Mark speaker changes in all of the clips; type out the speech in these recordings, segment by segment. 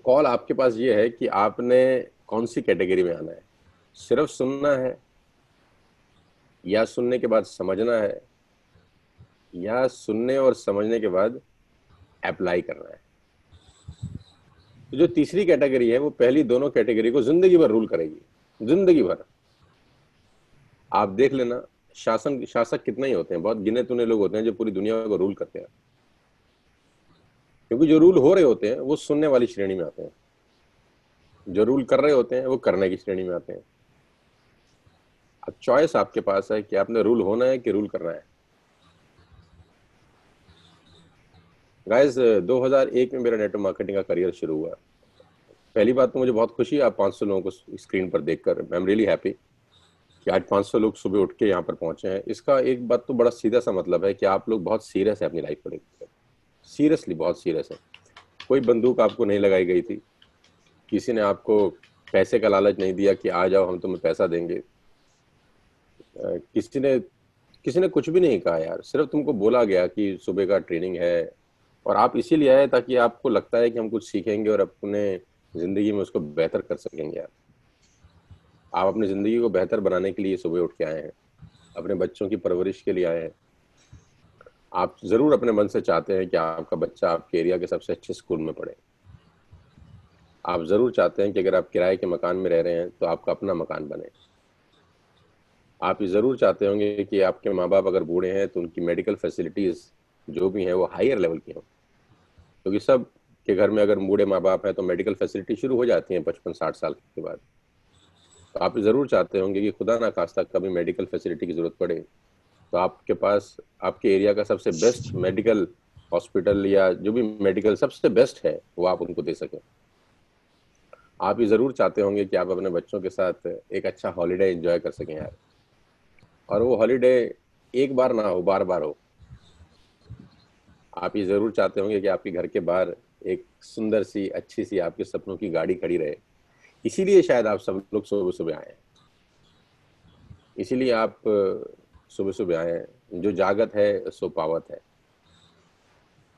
Speaker 1: Call आपके पास ये है कि आपने कौन सी कैटेगरी में आना है। सिर्फ सुनना है, या सुनने के बाद समझना है, या सुनने और समझने के बाद अप्लाई करना है। तो जो तीसरी कैटेगरी है वो पहली दोनों कैटेगरी को जिंदगी भर रूल करेगी, जिंदगी भर। आप देख लेना, शासक कितने ही होते हैं, बहुत गिने चुने लोग होते हैं जो पूरी दुनिया को रूल करते हैं। क्योंकि जो रूल हो रहे होते हैं वो सुनने वाली श्रेणी में आते हैं, जो रूल कर रहे होते हैं वो करने की श्रेणी में आते हैं। अब चॉइस आपके पास है कि आपने रूल होना है कि रूल करना है। गाइस, 2001 में मेरा नेटवर्क मार्केटिंग का करियर शुरू हुआ। पहली बात तो मुझे बहुत खुशी है आप 500 लोगों को स्क्रीन पर देखकर, आई एम रियली हैप्पी कि आज 500 लोग सुबह उठ के यहाँ पर पहुंचे हैं। इसका एक बात तो बड़ा सीधा सा मतलब है कि आप लोग बहुत सीरियस है अपनी लाइफ को लेकर, सीरियसली बहुत सीरियस है। कोई बंदूक आपको नहीं लगाई गई थी, किसी ने आपको पैसे का लालच नहीं दिया कि आ जाओ हम तुम्हें पैसा देंगे। किसी ने कुछ भी नहीं कहा यार, सिर्फ तुमको बोला गया कि सुबह का ट्रेनिंग है और आप इसीलिए आए ताकि आपको लगता है कि हम कुछ सीखेंगे और अपने जिंदगी में उसको बेहतर कर सकेंगे। यार, आप अपनी जिंदगी को बेहतर बनाने के लिए सुबह उठ के आए हैं, अपने बच्चों की परवरिश के लिए आए हैं। आप जरूर अपने मन से चाहते हैं कि आपका बच्चा आपके एरिया के सबसे अच्छे स्कूल में पढ़े। आप जरूर चाहते हैं कि अगर आप किराए के मकान में रह रहे हैं तो आपका अपना मकान बने। आप ये ज़रूर चाहते होंगे कि आपके माँ बाप अगर बूढ़े हैं तो उनकी मेडिकल फैसिलिटीज़ जो भी हैं वो हायर लेवल की हों, क्योंकि सब के घर में अगर बूढ़े माँ बाप हैं तो मेडिकल फैसिलिटी शुरू हो जाती हैं 55-60 साल के बाद। तो आप ज़रूर चाहते होंगे कि खुदा ना खास्ता कभी मेडिकल फैसिलिटी की ज़रूरत पड़े तो आपके पास आपके एरिया का सबसे बेस्ट मेडिकल हॉस्पिटल या जो भी मेडिकल सबसे बेस्ट है वो आप उनको दे सकें। आप ये ज़रूर चाहते होंगे कि आप अपने बच्चों के साथ एक अच्छा हॉलीडे एंजॉय कर सकें यार, और वो हॉलीडे एक बार ना हो, बार बार हो। आप ये ज़रूर चाहते होंगे कि आपके घर के बाहर एक सुंदर सी अच्छी सी आपके सपनों की गाड़ी खड़ी रहे। इसीलिए शायद आप सब लोग सुबह सुबह आए हैं, इसीलिए आप सुबह सुबह आए हैं। जो जागत है सो पावत है।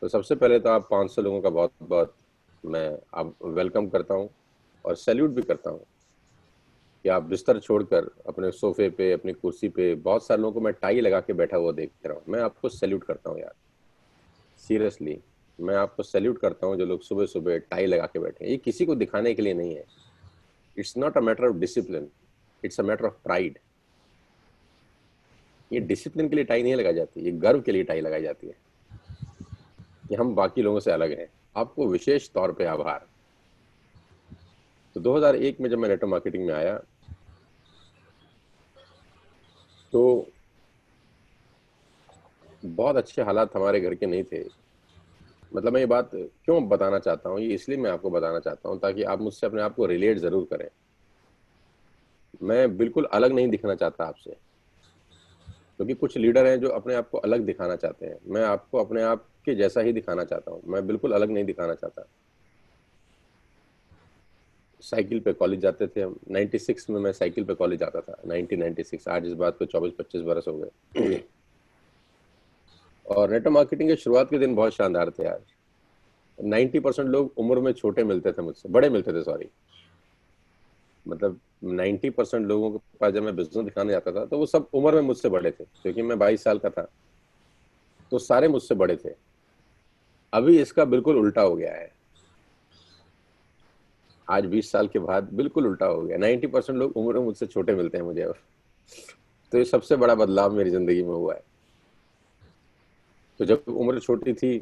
Speaker 1: तो सबसे पहले तो आप 500 लोगों का बहुत बहुत मैं आप वेलकम करता हूँ और सैल्यूट भी करता हूँ कि आप बिस्तर छोड़कर अपने सोफे पे अपनी कुर्सी पे, बहुत सारे लोगों को मैं टाई लगा के बैठा हुआ देख रहा हूँ। मैं आपको सैल्यूट करता हूँ यार, सीरियसली। मैं आपको सैल्यूट करता हूँ जो लोग सुबह सुबह टाई लगा के बैठे हैं। ये किसी को दिखाने के लिए नहीं है, it's not a matter of discipline, it's a matter of pride. ये डिसिप्लिन के लिए टाई नहीं लगाई जाती, ये गर्व के लिए टाई लगाई जाती है कि हम बाकी लोगों से अलग हैं। आपको विशेष तौर पे आभार। तो 2001 में जब मैं नेटवर्क मार्केटिंग में आया तो बहुत अच्छे हालात हमारे घर के नहीं थे। मतलब मैं ये बात क्यों बताना चाहता हूँ, ये इसलिए मैं आपको बताना चाहता हूँ ताकि आप मुझसे अपने आप को रिलेट जरूर करें। मैं बिल्कुल अलग नहीं दिखना चाहता आपसे, क्योंकि कुछ लीडर हैं जो अपने आप को अलग दिखाना चाहते हैं। मैं आपको अपने आप के जैसा ही दिखाना चाहता हूँ, मैं बिल्कुल अलग नहीं दिखाना चाहता। साइकिल पे कॉलेज जाते थे हम, 96 में मैं साइकिल पे कॉलेज जाता था, 1996। आज इस बात को 24-25 बरस हो गए। और नेटवर्क मार्केटिंग के शुरुआत के दिन बहुत शानदार थे यार। 90% लोग उम्र में छोटे मिलते थे मुझसे, बड़े मिलते थे, सॉरी। मतलब 90% लोगों के पास जब मैं बिजनेस दिखाने जाता था तो वो सब उम्र में मुझसे बड़े थे, क्योंकि मैं 22 साल का था तो सारे मुझसे बड़े थे। अभी इसका बिल्कुल उल्टा हो गया है। आज 20 साल के बाद बिल्कुल उल्टा हो गया, 90% लोग उम्र में मुझसे छोटे मिलते हैं मुझे अब। तो ये सबसे बड़ा बदलाव मेरी जिंदगी में हुआ है। तो जब उम्र छोटी थी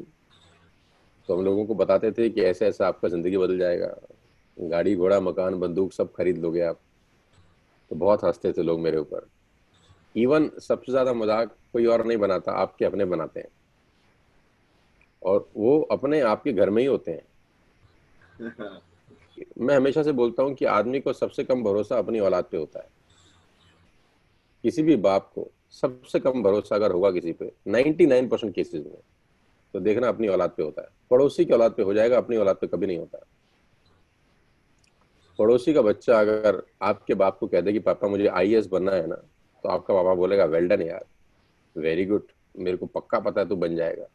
Speaker 1: तो हम लोगों को बताते थे कि ऐसे ऐसा आपका जिंदगी बदल जाएगा, गाड़ी घोड़ा मकान बंदूक सब खरीद लोगे आप। तो बहुत हंसते थे लोग मेरे ऊपर। इवन सबसे ज्यादा मजाक कोई और नहीं बनाता, आपके अपने बनाते हैं, और वो अपने आपके घर में ही होते हैं। मैं हमेशा से बोलता हूँ कि आदमी को सबसे कम भरोसा अपनी औलाद पे होता है। किसी भी बाप को सबसे कम भरोसा अगर होगा किसी पे 99% केसेस में, तो देखना अपनी औलाद पे होता है। पड़ोसी की औलाद पे हो जाएगा, अपनी औलाद पे कभी नहीं होता। पड़ोसी का बच्चा अगर आपके बाप को कह दे कि पापा मुझे आईएएस बनना है ना, तो आपका पापा बोलेगा वेल डन यार, वेरी गुड, मेरे को पक्का पता है तू बन जाएगा।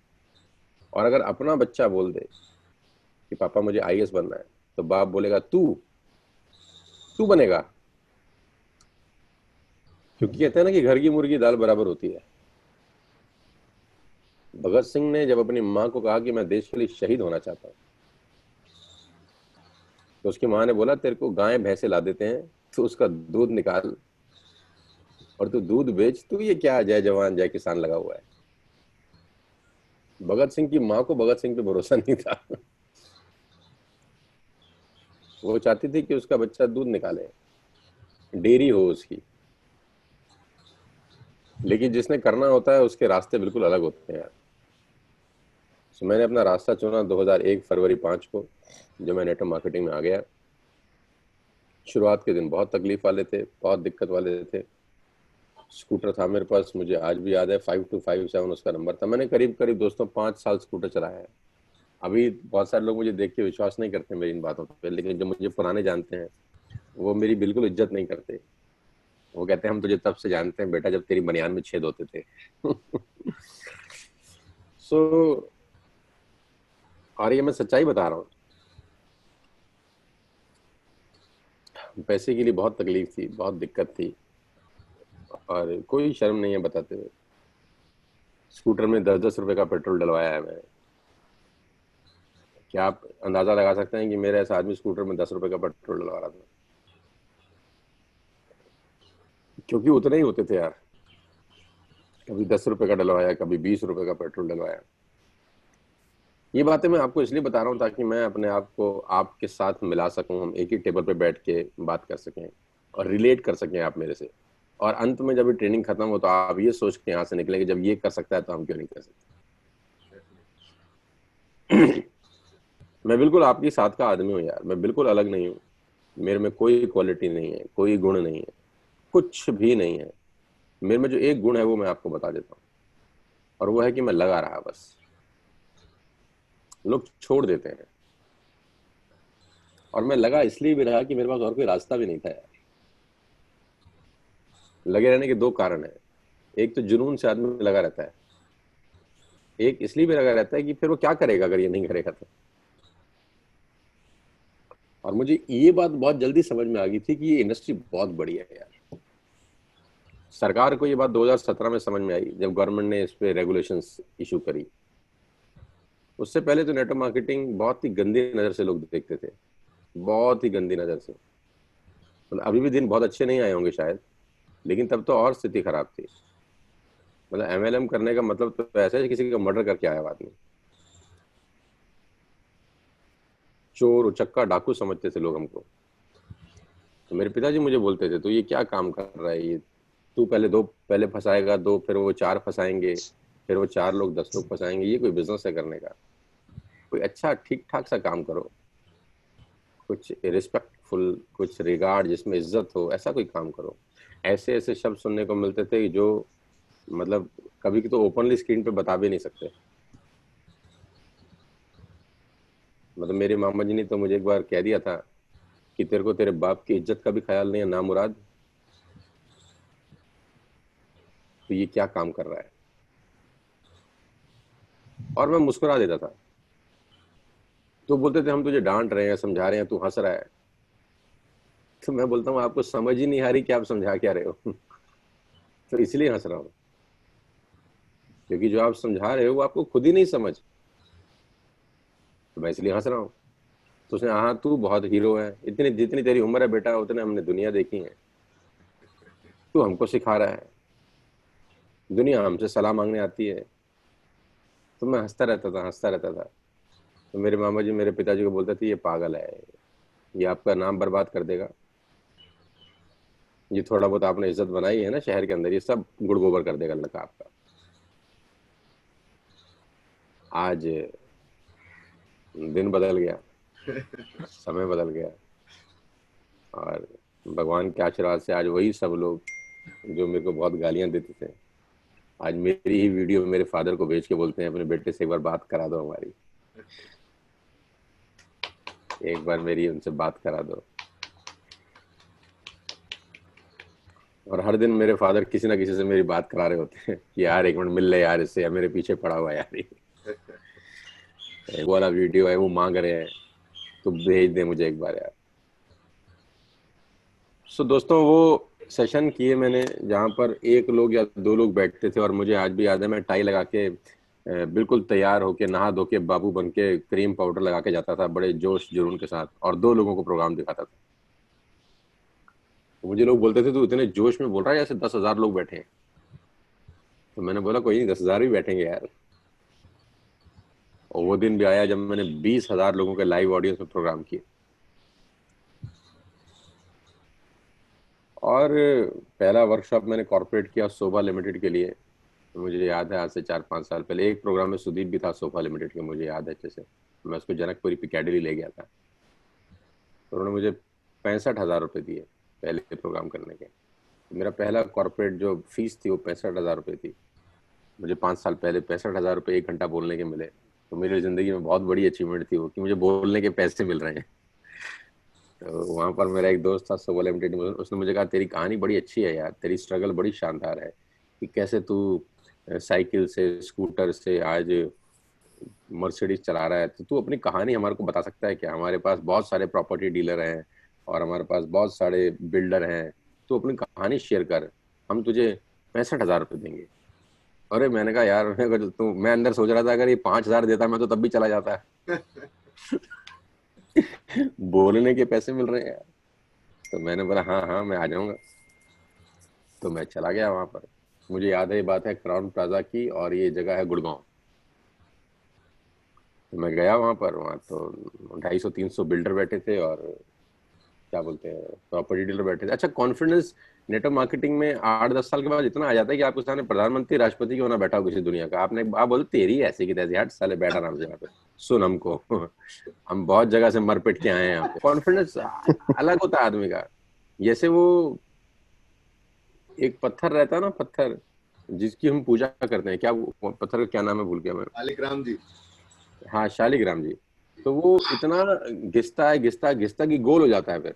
Speaker 1: और अगर अपना बच्चा बोल दे कि पापा मुझे आईएएस बनना है, तो बाप बोलेगा तू तू बनेगा, क्योंकि कहते हैं ना कि घर की मुर्गी दाल बराबर होती है। भगत सिंह ने जब अपनी माँ को कहा कि मैं देश के लिए शहीद होना चाहता हूँ, तो उसकी माँ ने बोला तेरे को गाय भैंसे ला देते हैं, तो उसका दूध निकाल और तू दूध बेच, तू ये क्या जय जवान जय किसान लगा हुआ है। भगत सिंह की माँ को भगत सिंह पे भरोसा नहीं था। वो चाहती थी कि उसका बच्चा दूध निकाले, डेयरी हो उसकी। लेकिन जिसने करना होता है उसके रास्ते बिल्कुल अलग होते हैं यार। तो मैंने अपना रास्ता चुना 2001 फरवरी 5 को, जो मैं नेटवर्क मार्केटिंग में आ गया। शुरुआत के दिन बहुत तकलीफ वाले थे, बहुत दिक्कत वाले थे। स्कूटर था मेरे पास, मुझे आज भी याद है, 5257 उसका नंबर था। मैंने करीब करीब दोस्तों 5 साल स्कूटर चलाया है। अभी बहुत सारे लोग मुझे देख के विश्वास नहीं करते मेरी इन बातों पे, लेकिन जो मुझे पुराने जानते हैं वो मेरी बिल्कुल इज्जत नहीं करते। वो कहते हैं हम तुझे तब से जानते हैं बेटा जब तेरी बनियान में छेद होते थे। सो और ये मैं सच्चाई बता रहा हूँ। पैसे के लिए बहुत तकलीफ थी, बहुत दिक्कत थी, और कोई शर्म नहीं है बताते हुए। स्कूटर में 10-10 रुपए का पेट्रोल डलवाया है मैंने। क्या आप अंदाजा लगा सकते हैं कि मेरे ऐसा आदमी स्कूटर में 10 रुपए का पेट्रोल डलवा रहा था? क्योंकि उतने ही होते थे यार। कभी 10 रुपए का डलवाया, कभी 20 रुपए का पेट्रोल डलवाया। ये बातें मैं आपको इसलिए बता रहा हूँ ताकि मैं अपने आप को आपके साथ मिला सकूं, हम एक ही टेबल पे बैठ के बात कर सकें और रिलेट कर सकें आप मेरे से। और अंत में जब ये ट्रेनिंग खत्म हो तो आप ये सोच के यहाँ से निकलेंगे जब ये कर सकता है तो हम क्यों नहीं कर सकते। मैं बिल्कुल आपके साथ का आदमी हूँ यार, मैं बिल्कुल अलग नहीं हूँ। मेरे में कोई क्वालिटी नहीं है, कोई गुण नहीं है, कुछ भी नहीं है। मेरे में जो एक गुण है वो मैं आपको बता देता हूँ, और वो है कि मैं लगा रहा बस। लोग छोड़ देते हैं, और मैं लगा इसलिए भी रहा कि मेरे पास और कोई रास्ता भी नहीं था यार। लगे रहने के दो कारण है। एक तो जुनून से आदमी लगा रहता है, एक इसलिए भी लगा रहता है कि फिर वो क्या करेगा अगर ये नहीं करेगा तो। और मुझे ये बात बहुत जल्दी समझ में आ गई थी कि ये इंडस्ट्री बहुत बड़ी है यार। सरकार को ये बात 2017 में समझ में आई जब गवर्नमेंट ने इस पे रेगुलेशंस इशू करी। उससे पहले तो नेटवर्क मार्केटिंग बहुत ही गंदी नजर से लोग देखते थे, बहुत ही गंदी नजर से। मतलब अभी भी दिन बहुत अच्छे नहीं आए होंगे शायद, लेकिन तब तो और स्थिति खराब थी। मतलब एमएलएम करने का मतलब तो ऐसा है किसी का मर्डर करके आया हुआ आदमी। चोर उचक्का डाकू समझते थे लोग हमको। तो मेरे पिताजी मुझे बोलते थे तो ये क्या काम कर रहा है ये, तू पहले दो पहले फंसाएगा, दो फिर वो चार फंसाएंगे, फिर वो चार लोग 10 लोग फंसाएंगे, ये कोई बिजनेस है करने का? कोई अच्छा ठीक ठाक सा काम करो, कुछ रिस्पेक्टफुल, कुछ रिगार्ड जिसमें इज्जत हो, ऐसा कोई काम करो। ऐसे ऐसे शब्द सुनने को मिलते थे जो मतलब कभी तो ओपनली स्क्रीन पे बता भी नहीं सकते। मतलब मेरे मामा जी ने तो मुझे एक बार कह दिया था कि तेरे को तेरे बाप की इज्जत का भी ख्याल नहीं है ना मुराद, तो ये क्या काम कर रहा है। और मैं मुस्कुरा देता था। तो बोलते थे हम तुझे डांट रहे हैं, समझा रहे हैं, तू हंस रहा है। तो मैं बोलता हूँ आपको समझ ही नहीं आ रही कि आप समझा क्या रहे हो। तो इसलिए हंस रहा हूँ, क्योंकि जो आप समझा रहे हो वो आपको खुद ही नहीं समझ, तो मैं इसलिए हंस रहा हूँ। तो उसने, हाँ तू बहुत हीरो है, इतनी जितनी तेरी उम्र है बेटा उतने हमने दुनिया देखी है, तू हमको सिखा रहा है, दुनिया हमसे सलाह मांगने आती है। तो मैं हंसता रहता था, हंसता रहता था। तो मेरे मामा जी मेरे पिताजी को बोलते थे ये पागल है, ये आपका नाम बर्बाद कर देगा, ये थोड़ा बहुत आपने इज्जत बनाई है ना शहर के अंदर, ये सब गुड़ गोबर कर देगा लड़का आपका। आज दिन बदल गया, समय बदल गया, और भगवान के आशीर्वाद से आज वही सब लोग जो मेरे को बहुत गालियां देते थे, आज मेरी ही वीडियो मेरे फादर को भेज के बोलते हैं अपने बेटे से एक बार बात करा दो हमारी, एक बार मेरी उनसे बात करा दो। और हर दिन मेरे फादर किसी ना किसी से मेरी बात करा रहे होते हैं कि यार एक मिनट मिल ले यार इससे, या मेरे पीछे पड़ा हुआ यार ये वो वाला वीडियो है वो मांग रहे हैं। तो भेज दे मुझे एक बार यार। सो दोस्तों वो सेशन किए मैंने जहाँ पर एक लोग या दो लोग बैठते थे, और मुझे आज भी याद है मैं टाई लगा के बिल्कुल तैयार होके नहा धो के बाबू बन के क्रीम पाउडर लगा के जाता था बड़े जोश जुनून के साथ, और दो लोगों को प्रोग्राम दिखाता था। तो मुझे लोग बोलते थे तू इतने जोश में बोल रहा है जैसे 10,000 लोग बैठे हैं। तो मैंने बोला कोई नहीं, 10,000 भी बैठेंगे यार। और वो दिन भी आया जब मैंने 20,000 लोगों के लाइव ऑडियंस में प्रोग्राम किए। और पहला वर्कशॉप मैंने कॉर्पोरेट किया सोफा लिमिटेड के लिए। मुझे याद है आज से 4-5 साल पहले एक प्रोग्राम में सुदीप भी था सोफा लिमिटेड के, मुझे याद है अच्छे से। मैं उसको जनकपुरी पिकेडिली ले गया था, तो उन्होंने मुझे 65,000 रुपये दिए पहले प्रोग्राम करने के। मेरा पहला कॉर्पोरेट जो फीस थी वो 65,000 रुपये थी। मुझे 5 साल पहले 65,000 रुपये 1 घंटा बोलने के मिले, तो मेरी जिंदगी में बहुत बड़ी अचीवमेंट थी वो, कि मुझे बोलने के पैसे मिल रहे हैं। तो वहां पर मेरा एक दोस्त था सोबल लिमिटेड में, उसने मुझे कहा तेरी कहानी बड़ी अच्छी है यार, तेरी स्ट्रगल बड़ी शानदार है, कि कैसे तू साइकिल से स्कूटर से आज मर्सिडीज चला रहा है। तो तू अपनी कहानी हमारे को बता सकता है क्या? हमारे पास बहुत सारे प्रॉपर्टी डीलर हैं और हमारे पास बहुत सारे बिल्डर हैं, तू अपनी कहानी शेयर कर, हम तुझे 65,000 रुपये देंगे। अरे मैंने कहा यार, अगर तू, मैं अंदर सोच रहा था अगर ये 5,000 देता मैं तो तब भी चला जाता। बोलने के पैसे मिल रहे हैं यार। तो मैंने बोला हाँ हाँ मैं आ जाऊंगा। तो मैं चला गया वहां पर। मुझे याद है ये बात है क्राउन प्लाजा की, और ये जगह है गुड़गांव। तो मैं गया वहां पर, वहां तो 250-300 बिल्डर बैठे थे, और क्या बोलते हैं प्रॉपर्टी डीलर बैठे थे। अच्छा, कॉन्फिडेंस नेटवर्क मार्केटिंग में 8-10 साल के बाद इतना आ जाता है कि आपके सामने प्रधानमंत्री राष्ट्रपति क्यों ना बैठा हो किसी दुनिया का, आपने आप बोलते तेरी ऐसी की तैसी, हट साले बैठ आराम से यहाँ पे सुन हमको। हम बहुत जगह से मर पिट के आए हैं यहाँ पे। कॉन्फिडेंस अलग होता है आदमी का। जैसे वो एक पत्थर रहता है ना, पत्थर जिसकी हम पूजा करते हैं, क्या वो पत्थर का क्या नाम है भूल गया मैं।
Speaker 2: शालिग्राम जी।
Speaker 1: हाँ शालिग्राम जी। तो वो इतना घिसता है, घिसता घिसता कि गोल हो जाता है। फिर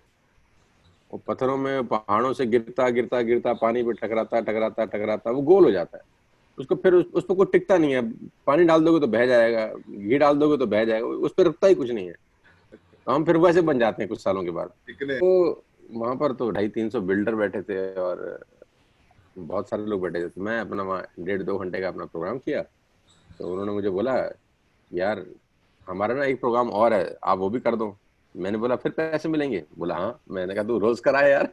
Speaker 1: वो पत्थरों में पहाड़ों से गिरता गिरता गिरता पानी पे टकराता टकराता टकराता वो गोल हो जाता है। उसको फिर उस पर कोई टिकता नहीं है। पानी डाल दोगे तो बह जाएगा, घी डाल दोगे तो बह जाएगा, उस पर रुकता ही कुछ नहीं है। तो हम फिर वैसे बन जाते हैं कुछ सालों के बाद। तो वहां पर तो 250-300 बिल्डर बैठे थे और बहुत सारे लोग बैठे थे। तो मैं अपना वहाँ 1.5-2 घंटे का अपना प्रोग्राम किया। तो उन्होंने मुझे बोला यार हमारा ना एक प्रोग्राम और है, आप वो भी कर दो। मैंने बोला फिर पैसे मिलेंगे? बोला हाँ। मैंने कहा तू रोज कराया यार।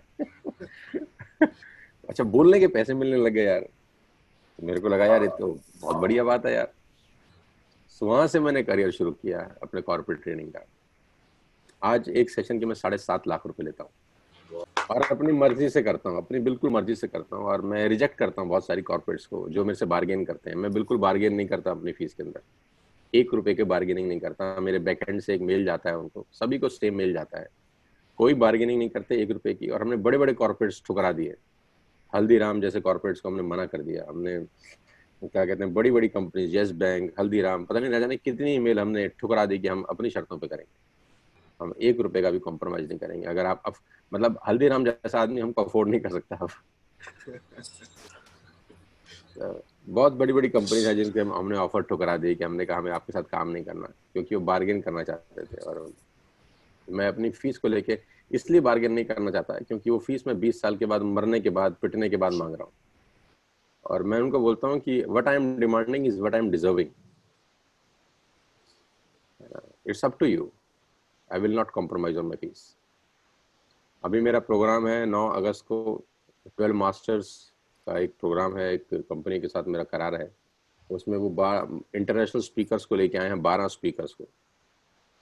Speaker 1: अच्छा, बोलने के पैसे मिलने लगे यार। तो मेरे को लगा यार ये तो बहुत बढ़िया बात है यार। तो वहां से मैंने करियर शुरू किया अपने कॉर्पोरेट ट्रेनिंग का। आज एक सेशन के मैं 7.5 लाख रुपए लेता हूँ, और अपनी मर्जी से करता हूँ, अपनी बिल्कुल मर्जी से करता हूँ। और मैं रिजेक्ट करता हूँ बहुत सारी कॉर्पोरेट्स को जो मेरे से बार्गेन करते हैं। मैं बिल्कुल बार्गेन नहीं करता अपनी फीस के अंदर, 1 रुपए के बार्गेनिंग नहीं करता। मेरे बैकएंड से एक मेल जाता है उनको, सभी को सेम मेल जाता है, कोई बार्गेनिंग नहीं करते 1 रुपए की। और हमने बड़े बड़े कॉर्पोरेट्स ठुकरा दिए। हल्दीराम जैसे कॉर्पोरेट्स को हमने मना कर दिया। हमने क्या कहते हैं, बड़ी बड़ी कंपनी, यस बैंक, हल्दीराम, पता नहीं ना जाने कितनी ईमेल हमने ठुकरा दी कि हम अपनी शर्तों पे करेंगे, हम 1 रुपए का भी कॉम्प्रोमाइज नहीं करेंगे। अगर आप मतलब हल्दीराम जैसा आदमी हमको अफोर्ड नहीं कर सकता अब। बहुत बड़ी बड़ी कंपनी है जिनके हमने ऑफर ठुकरा दी, कि हमने कहा हमें आपके साथ काम नहीं करना, क्योंकि वो बार्गेन करना चाहते थे। और मैं अपनी फीस को लेके इसलिए बार्गेन नहीं करना चाहता क्योंकि वो फीस मैं 20 साल के बाद, मरने के बाद, पिटने के बाद मांग रहा हूँ। और मैं उनको बोलता हूँ कि what I am demanding is what I am deserving. It's up to you, I will not compromise on my fees. अभी मेरा प्रोग्राम है 9 अगस्त को, 12 मास्टर्स का एक प्रोग्राम है, एक कंपनी के साथ मेरा करार है। उसमें वो इंटरनेशनल स्पीकर्स को लेके आए हैं, 12 स्पीकर्स को।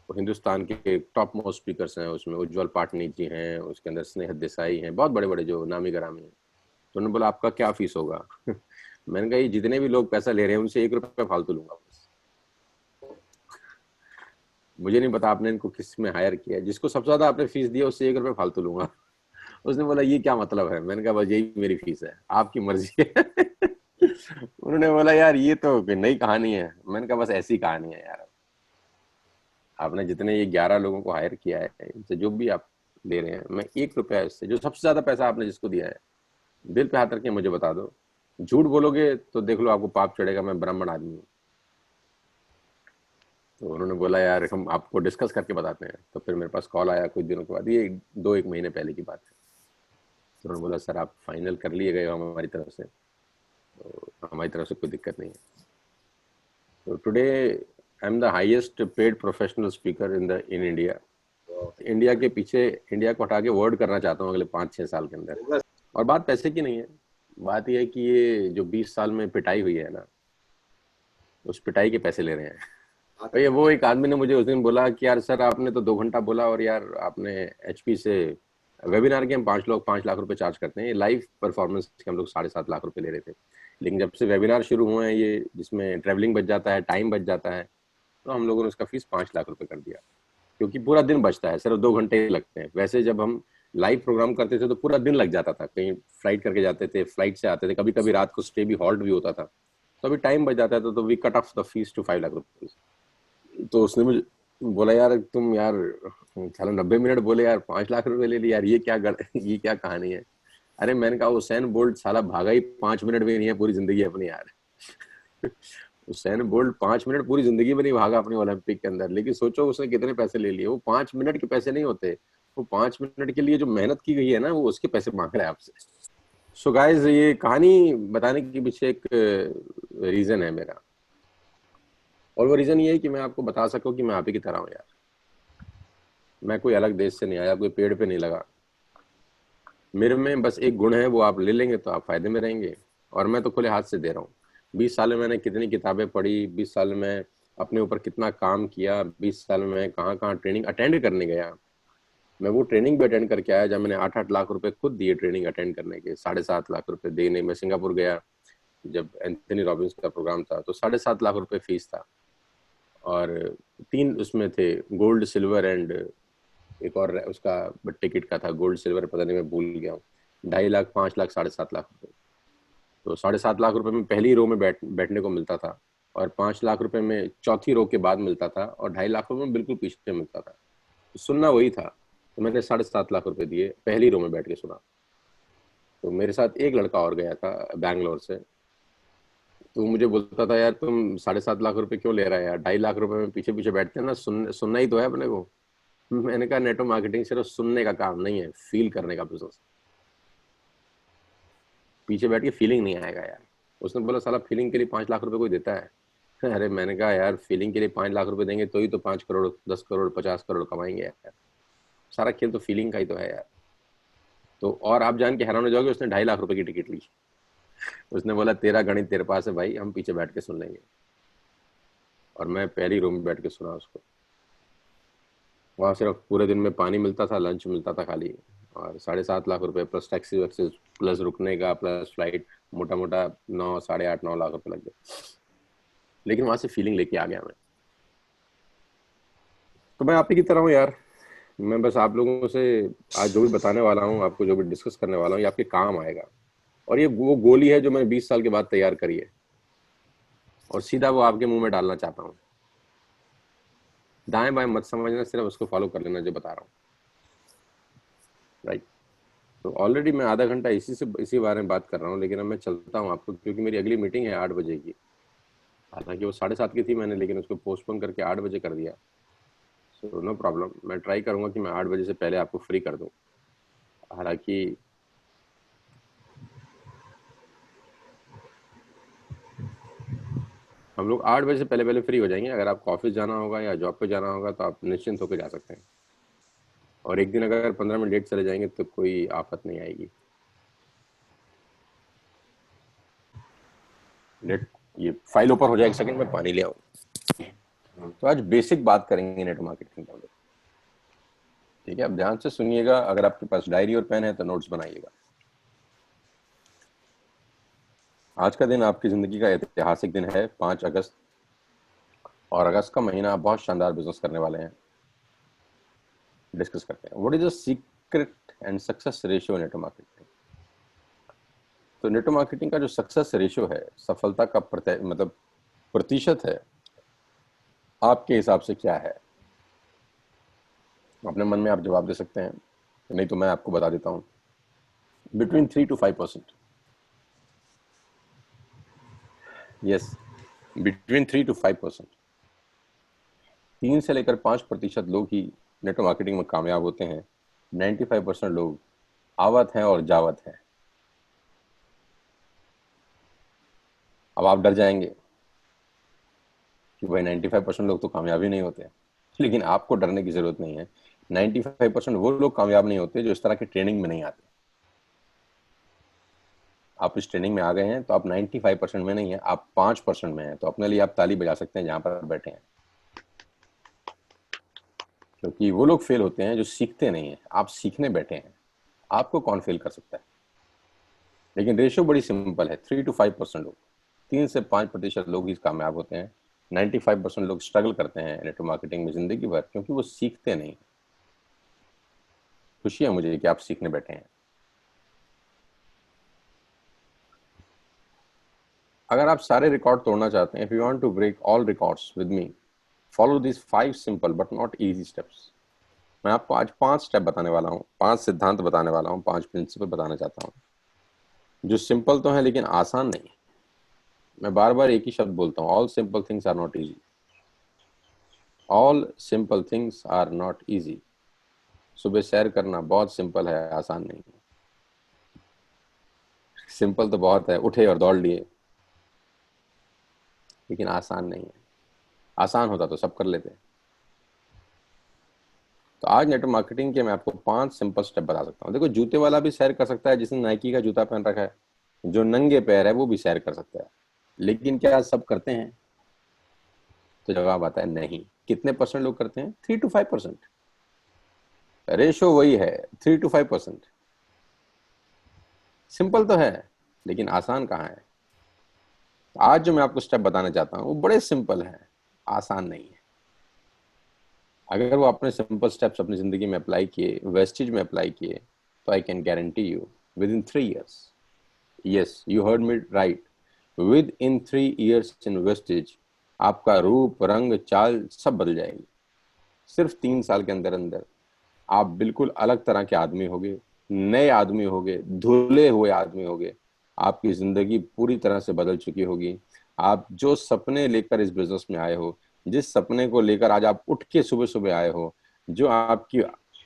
Speaker 1: वो हिंदुस्तान के टॉप मोस्ट स्पीकर्स हैं। उसमें उज्जवल पाटनी जी हैं, उसके अंदर स्नेह देसाई हैं, बहुत बड़े बड़े जो नामी गिरामी हैं। तो उन्होंने बोला आपका क्या फीस होगा? मैंने कहा ये जितने भी लोग पैसा ले रहे हैं उनसे 1 रुपया फालतू लूंगा बस। मुझे नहीं पता आपने इनको किस में हायर किया है, जिसको सबसे ज्यादा आपने फीस दिया उससे 1 रुपया फालतू लूंगा। उसने बोला ये क्या मतलब है? मैंने कहा बस यही मेरी फीस है, आपकी मर्जी है। उन्होंने बोला यार ये तो कोई नई कहानी है। मैंने कहा बस ऐसी कहानी है यार। आपने जितने ये 11 लोगों को हायर किया है, इनसे जो भी आप ले रहे हैं, मैं 1 रुपया इससे, जो सबसे ज्यादा पैसा आपने जिसको दिया है, दिल पे हाथ रख के मुझे बता दो। झूठ बोलोगे तो देख लो आपको पाप चढ़ेगा, मैं ब्राह्मण आदमी हूँ। तो उन्होंने बोला यार हम आपको डिस्कस करके बताते हैं। तो फिर मेरे पास कॉल आया कुछ दिनों के बाद, ये 2-1 महीने पहले की बात है। तो उन्होंने बोला सर आप फाइनल कर लिए गए हो हमारी तरफ से, तो हमारी तरफ से कोई दिक्कत नहीं है। तो today I am the highest paid professional speaker in India. India के पीछे, इंडिया को हटा के वर्ल्ड करना चाहता हूँ अगले 5-6 साल के अंदर। और बात पैसे की नहीं है, बात यह है कि ये जो 20 साल में पिटाई हुई है ना, उस पिटाई के पैसे ले रहे हैं। तो ये वो एक आदमी ने मुझे उस दिन बोला कि यार सर आपने तो 2 घंटा बोला और यार आपने एचपी से वेबिनार के हम 5 लोग 5 लाख रुपए चार्ज करते हैं, लाइव परफॉर्मेंस के हम लोग 7.5 लाख रुपए ले रहे थे। लेकिन जब से वेबिनार शुरू हुए हैं ये, जिसमें ट्रेवलिंग बच जाता है, टाइम बच जाता है, तो हम लोगों ने उसका फीस 5 लाख रुपए कर दिया। क्योंकि पूरा दिन बचता है, सिर्फ 2 घंटे लगते हैं। वैसे जब हम लाइव प्रोग्राम करते थे तो पूरा दिन लग जाता था, कहीं फ्लाइट करके जाते थे, फ्लाइट से आते थे, कभी कभी रात को स्टे भी, हॉल्ट भी होता था, तो अभी टाइम बच जाता था। तो we cut off the fees to 5 lakh rupees. तो उसने मुझे बोला यार तुम यार चलो 90 मिनट बोले यार 5 लाख रुपए ले लिया यार, ये क्या कहानी है। अरे मैंने कहा हुसैन बोल्ट साला भागा ही 5 मिनट भी नहीं है पूरी जिंदगी अपनी यार। हुसैन बोल्ट 5 मिनट पूरी जिंदगी में नहीं भागा अपनी ओलंपिक के अंदर, लेकिन सोचो उसने कितने पैसे ले लिए। वो 5 मिनट के पैसे नहीं होते, वो 5 मिनट के लिए जो मेहनत की गई है ना, वो उसके पैसे मांग रहा है आपसे। सो गाइस, ये कहानी बताने के पीछे एक रीजन है मेरा, और वो रीजन ये है कि मैं आपको बता सकूं कि मैं आप ही की तरह हूं यार। मैं कोई अलग देश से नहीं आया, कोई पेड़ पे नहीं लगा। मेरे में बस एक गुण है, वो आप ले लेंगे तो आप फायदे में रहेंगे, और मैं तो खुले हाथ से दे रहा हूँ। 20 साल में मैंने कितनी किताबें पढ़ी, 20 साल में अपने ऊपर कितना काम किया, 20 साल में कहाँ कहाँ ट्रेनिंग अटेंड करने गया। मैं वो ट्रेनिंग भी अटेंड करके आया जब मैंने 8-8 लाख रुपए खुद दिए ट्रेनिंग अटेंड करने के, 7.5 लाख रुपए देने। मैं सिंगापुर गया जब एंथनी रॉबिन्स का प्रोग्राम था, तो 7.5 लाख रुपए फीस था, और 3 उसमें थे, गोल्ड सिल्वर एंड एक और उसका टिकट का था, गोल्ड सिल्वर पता नहीं, मैं भूल गया हूँ। 2.5 लाख, 5 लाख, 7.5 लाख रुपए। तो 7.5 लाख रुपए में पहली रो में बैठने को मिलता था, और 5 लाख रुपए में चौथी रो के बाद मिलता था, और 2.5 लाख रुपए में बिल्कुल पीछे मिलता था। तो सुनना वही था। तो मैंने 7.5 लाख रुपए दिए, पहली रो में बैठ के सुना। तो मेरे साथ एक लड़का और गया था बैंगलोर से। तो मुझे बोलता था यार तुम 7.5 लाख रुपए क्यों ले रहा है यार, 2.5 लाख रुपए में पीछे पीछे बैठते हैं ना, सुनना ही तो है अपने को। मैंने कहा नेटवर्क मार्केटिंग सिर्फ सुनने का काम नहीं है, फील करने का बिजनेस। पीछे बैठ के फीलिंग नहीं आएगा यार। उसने बोला साला फीलिंग के लिए 5 लाख रुपए कोई देता है? अरे मैंने कहा यार फीलिंग के लिए 5 लाख रुपए देंगे तो ही तो 5 करोड़, 10 करोड़, 50 करोड़ कमाएंगे यार। सारा खेल तो फीलिंग का ही तो है यार। तो और आप जान के हैरान हो जाओगे, उसने 2.5 लाख रुपए की टिकट ली। उसने बोला तेरा गणित तेरे पास है भाई, हम पीछे बैठ के सुन लेंगे। और मैं पहली रूम में बैठ के सुना उसको। वहां सिर्फ पूरे दिन में पानी मिलता था, लंच मिलता था खाली, और 7.5 लाख रुपए प्लस टैक्सी वैक्सी प्लस रुकने का प्लस फ्लाइट, मोटा मोटा 9, 8.5, 9 लाख रुपए लग गए। लेकिन वहां से फीलिंग लेके आ गया मैं। तो मैं आप ही की तरह हूँ यार। मैं बस आप लोगों से आज जो भी बताने वाला हूँ, आपको जो भी डिस्कस करने वाला हूँ, ये आपके काम आएगा। और ये वो गोली है जो मैंने 20 साल के बाद तैयार करी है, और सीधा वो आपके मुंह में डालना चाहता हूँ। दाएं बाएं मत समझना, सिर्फ उसको फॉलो कर लेना जो बता रहा हूँ। राइट। तो ऑलरेडी मैं आधा घंटा इसी बारे में बात कर रहा हूँ, लेकिन अब मैं चलता हूँ आपको, क्योंकि मेरी अगली मीटिंग है 8 बजे की। हालांकि वो 7:30 की थी मैंने, लेकिन उसको पोस्टपोन करके 8 बजे कर दिया। सो नो प्रॉब्लम, मैं ट्राई करूंगा कि मैं 8 बजे से पहले आपको फ्री कर दूं। हालांकि हम लोग 8 बजे से पहले पहले फ्री हो जाएंगे। अगर आपको ऑफिस जाना होगा या जॉब पे जाना होगा तो आप निश्चिंत होकर जा सकते हैं। और एक दिन अगर 15 मिनट लेट चले जाएंगे तो कोई आफत नहीं आएगी। लेट, ये फाइल ओपन हो जाए, एक सेकंड में पानी ले आऊं। तो आज बेसिक बात करेंगे नेटवर्क मार्केटिंग पर। ठीक है, अब ध्यान से सुनिएगा। अगर आपके पास डायरी और पेन है तो नोट्स बनाइएगा। आज का दिन आपकी जिंदगी का ऐतिहासिक दिन है, 5 अगस्त। और अगस्त का महीना आप बहुत शानदार बिजनेस करने वाले हैं। डिस्कस करते हैं what is the secret and success ratio network marketing. तो नेटवर्क मार्केटिंग का जो सक्सेस रेशियो है, सफलता का मतलब प्रतिशत है, आपके हिसाब से क्या है? अपने मन में आप जवाब दे सकते हैं, नहीं तो मैं आपको बता देता हूं। Between 3 to 5%। Yes, between 3 to 5%। 3 से लेकर 5% लोग ही नेटवर्क मार्केटिंग में कामयाब होते हैं। 95% लोग आवत हैं और जावत हैं। अब आप डर जाएंगे कि भाई 95% लोग तो कामयाब ही नहीं होते, लेकिन आपको डरने की जरूरत नहीं है। 95% वो लोग कामयाब नहीं होते जो इस तरह की ट्रेनिंग में नहीं आते। आप इस ट्रेनिंग में आ गए हैं तो आप 95% में नहीं है, आप 5% में हैं, तो अपने लिए आप ताली बजा सकते हैं जहां पर बैठे हैं। क्योंकि वो लोग फेल होते हैं जो सीखते नहीं है, आप सीखने बैठे हैं। आपको कौन फेल कर सकता है? लेकिन रेशियो बड़ी सिंपल है, 3 to 5% लोग, 3 से 5% लोग ही कामयाब होते हैं। 95% लोग स्ट्रगल करते हैं नेटवर्क मार्केटिंग में जिंदगी भर, क्योंकि वो सीखते नहीं। खुशी है मुझे कि आप सीखने बैठे हैं। अगर आप सारे रिकॉर्ड तोड़ना चाहते हैं, if you want to break all records with me, follow this 5 simple but not easy steps. मैं आपको आज 5 स्टेप बताने वाला हूँ, 5 सिद्धांत बताने वाला हूँ, 5 प्रिंसिपल बताना चाहता हूँ, जो सिंपल तो है लेकिन आसान नहीं है। मैं बार बार एक ही शब्द बोलता हूँ, all simple things are not easy. All simple things are not easy. सुबह सैर करना बहुत सिंपल है, आसान नहीं है। सिंपल तो बहुत है, उठे और दौड़ लिए, लेकिन आसान नहीं है। आसान होता तो सब कर लेते। तो आज नेटवर्क मार्केटिंग के मैं आपको 5 सिंपल स्टेप बता सकता हूँ। देखो, जूते वाला भी सैर कर सकता है जिसने नाइकी का जूता पहन रखा है, जो नंगे पैर है वो भी सैर कर सकता है। लेकिन क्या सब करते हैं? तो जवाब आता है नहीं। कितने परसेंट लोग करते हैं? 3 to 5%। रेशो वही है, 3 to 5%। सिंपल तो है लेकिन आसान कहाँ है? आज जो मैं आपको स्टेप बताना चाहता हूँ वो बड़े सिंपल है, आसान नहीं है। अगर वो अपने सिंपल स्टेप्स अपनी जिंदगी में अप्लाई किए, वेस्टेज में अप्लाई किए, तो I can guarantee you with in 3 years, yes you heard me right, with in 3 years in wastage आपका रूप रंग चाल सब बदल जाएगी। सिर्फ 3 साल के अंदर अंदर आप बिल्कुल अलग तरह के आदमी होगे, नए आदमी होगे, धुले हुए आदमी होगे। आपकी जिंदगी पूरी तरह से बदल चुकी होगी। आप जो सपने लेकर इस बिजनेस में आए हो, जिस सपने को लेकर आज आप उठ के सुबह सुबह आए हो, जो आपकी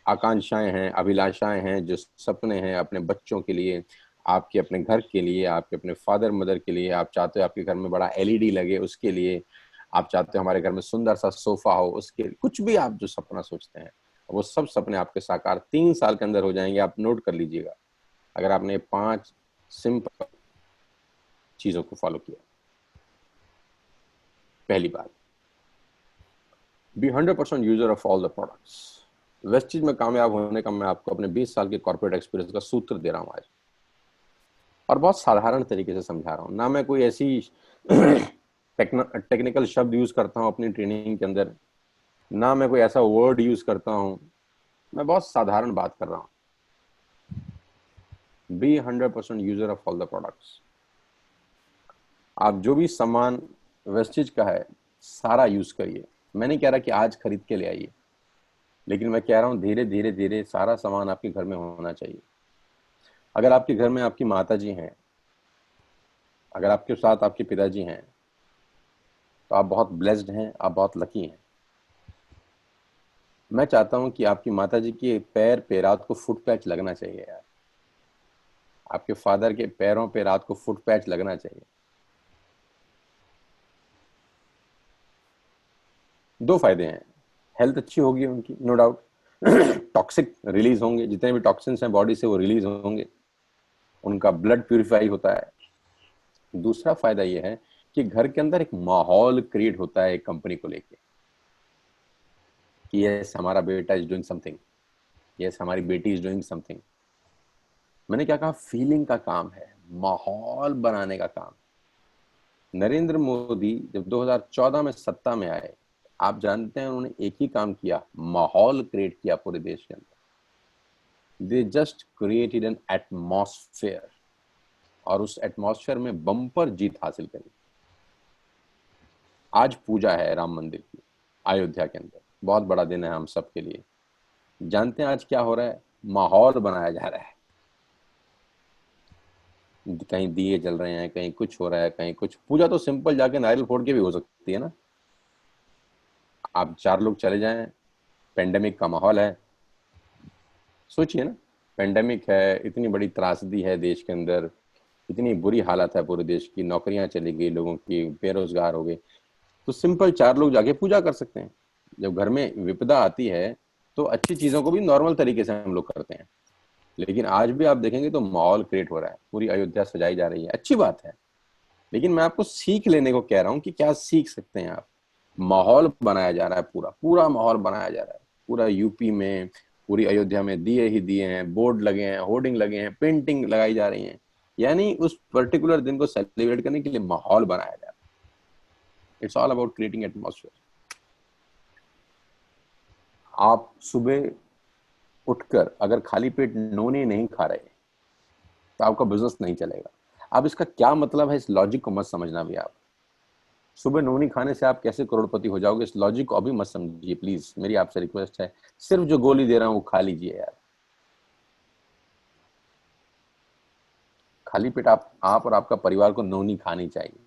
Speaker 1: आकांक्षाएं हैं, अभिलाषाएं हैं, जो सपने हैं अपने बच्चों के लिए, आपके अपने घर के लिए, आपके अपने फादर मदर के लिए, आप चाहते हो आपके घर में बड़ा एलईडी लगे उसके लिए, आप चाहते हो हमारे घर में सुंदर सा सोफा हो उसके, कुछ भी आप जो सपना सोचते हैं वो सब सपने आपके साकार 3 साल के अंदर हो जाएंगे। आप नोट कर लीजिएगा, अगर आपने 5 सिंपल चीजों को फॉलो किया। पहली बात, be 100% user of all the products. Wastage में कामयाब होने का मैं आपको अपने 20 साल के कॉर्पोरेट एक्सपीरियंस का सूत्र दे रहा हूं आज, और बहुत साधारण तरीके से समझा रहा हूं। ना मैं कोई ऐसी टेक्निकल शब्द यूज करता हूं अपनी ट्रेनिंग के अंदर, ना मैं कोई ऐसा वर्ड यूज करता हूं, मैं बहुत साधारण बात कर रहा हूं। Be 100% user of all the products. आप जो भी सामान वेस्टेज का है सारा यूज करिए। मैं नहीं कह रहा कि आज खरीद के ले आइए, लेकिन मैं कह रहा हूं धीरे धीरे धीरे सारा सामान आपके घर में होना चाहिए। अगर आपके घर में आपकी माता जी हैं, अगर आपके साथ आपके पिताजी हैं, तो आप बहुत ब्लेस्ड हैं, आप बहुत लकी हैं। मैं चाहता हूं कि आपकी माता जी के पैर पे रात को फुट पैच लगना चाहिए यार। आपके फादर के पैरों पे रात को फुट पैच लगना चाहिए। 2 फायदे हैं, हेल्थ अच्छी होगी उनकी, नो डाउट। टॉक्सिक रिलीज होंगे, जितने भी टॉक्सिन्स हैं बॉडी से वो रिलीज होंगे, उनका ब्लड प्यूरिफाई होता है। दूसरा फायदा ये है कि घर के अंदर एक माहौल क्रिएट होता है एक कंपनी को लेके, कि यस हमारा बेटा इज डूइंग समथिंग, यस हमारी बेटी इज डूइंग समथिंग। मैंने क्या कहा? फीलिंग का काम है, माहौल बनाने का काम। नरेंद्र मोदी जब 2014 में सत्ता में आए, आप जानते हैं उन्होंने एक ही काम किया, माहौल क्रिएट किया पूरे देश के अंदर। They just created an atmosphere, और उस एटमॉस्फेयर में बम्पर जीत हासिल करी। आज पूजा है राम मंदिर की अयोध्या के अंदर, बहुत बड़ा दिन है हम सबके लिए। जानते हैं आज क्या हो रहा है? माहौल बनाया जा रहा है। कहीं दिए जल रहे हैं, कहीं कुछ हो रहा है, कहीं कुछ। पूजा तो सिंपल जाके नारियल फोड़ के भी हो सकती है ना। आप 4 लोग चले जाएं, पेंडेमिक का माहौल है, सोचिए ना, पेंडेमिक है, इतनी बड़ी त्रासदी है देश के अंदर, इतनी बुरी हालत है पूरे देश की, नौकरियां चली गई, लोगों की बेरोजगार हो गए, तो सिंपल 4 लोग जाके पूजा कर सकते हैं। जब घर में विपदा आती है तो अच्छी चीजों को भी नॉर्मल तरीके से हम लोग करते हैं, लेकिन आज भी आप देखेंगे तो माहौल क्रिएट हो रहा है, पूरी अयोध्या सजाई जा रही है, अच्छी बात है। लेकिन मैं आपको सीख लेने को कह रहा हूँ कि क्या सीख सकते हैं आप। माहौल बनाया जा रहा है, पूरा पूरा माहौल बनाया जा रहा है, पूरा यूपी में, पूरी अयोध्या में दिए ही दिए हैं, बोर्ड लगे हैं, होर्डिंग लगे हैं, पेंटिंग लगाई जा रही है, यानी उस पर्टिकुलर दिन को सेलिब्रेट करने के लिए माहौल बनाया जा रहा है। It's all about creating atmosphere. आप सुबह उठकर अगर खाली पेट नोनी नहीं खा रहे तो आपका बिजनेस नहीं चलेगा। अब इसका क्या मतलब है, इस लॉजिक को मत समझना भी आप। सुबह नोनी खाने से आप कैसे करोड़पति हो जाओगे, इस लॉजिक को अभी मत समझिए प्लीज, मेरी आपसे रिक्वेस्ट है। सिर्फ जो गोली दे रहा हूं वो खा लीजिए यार। खाली पेट आप और आपका परिवार को नोनी खानी चाहिए।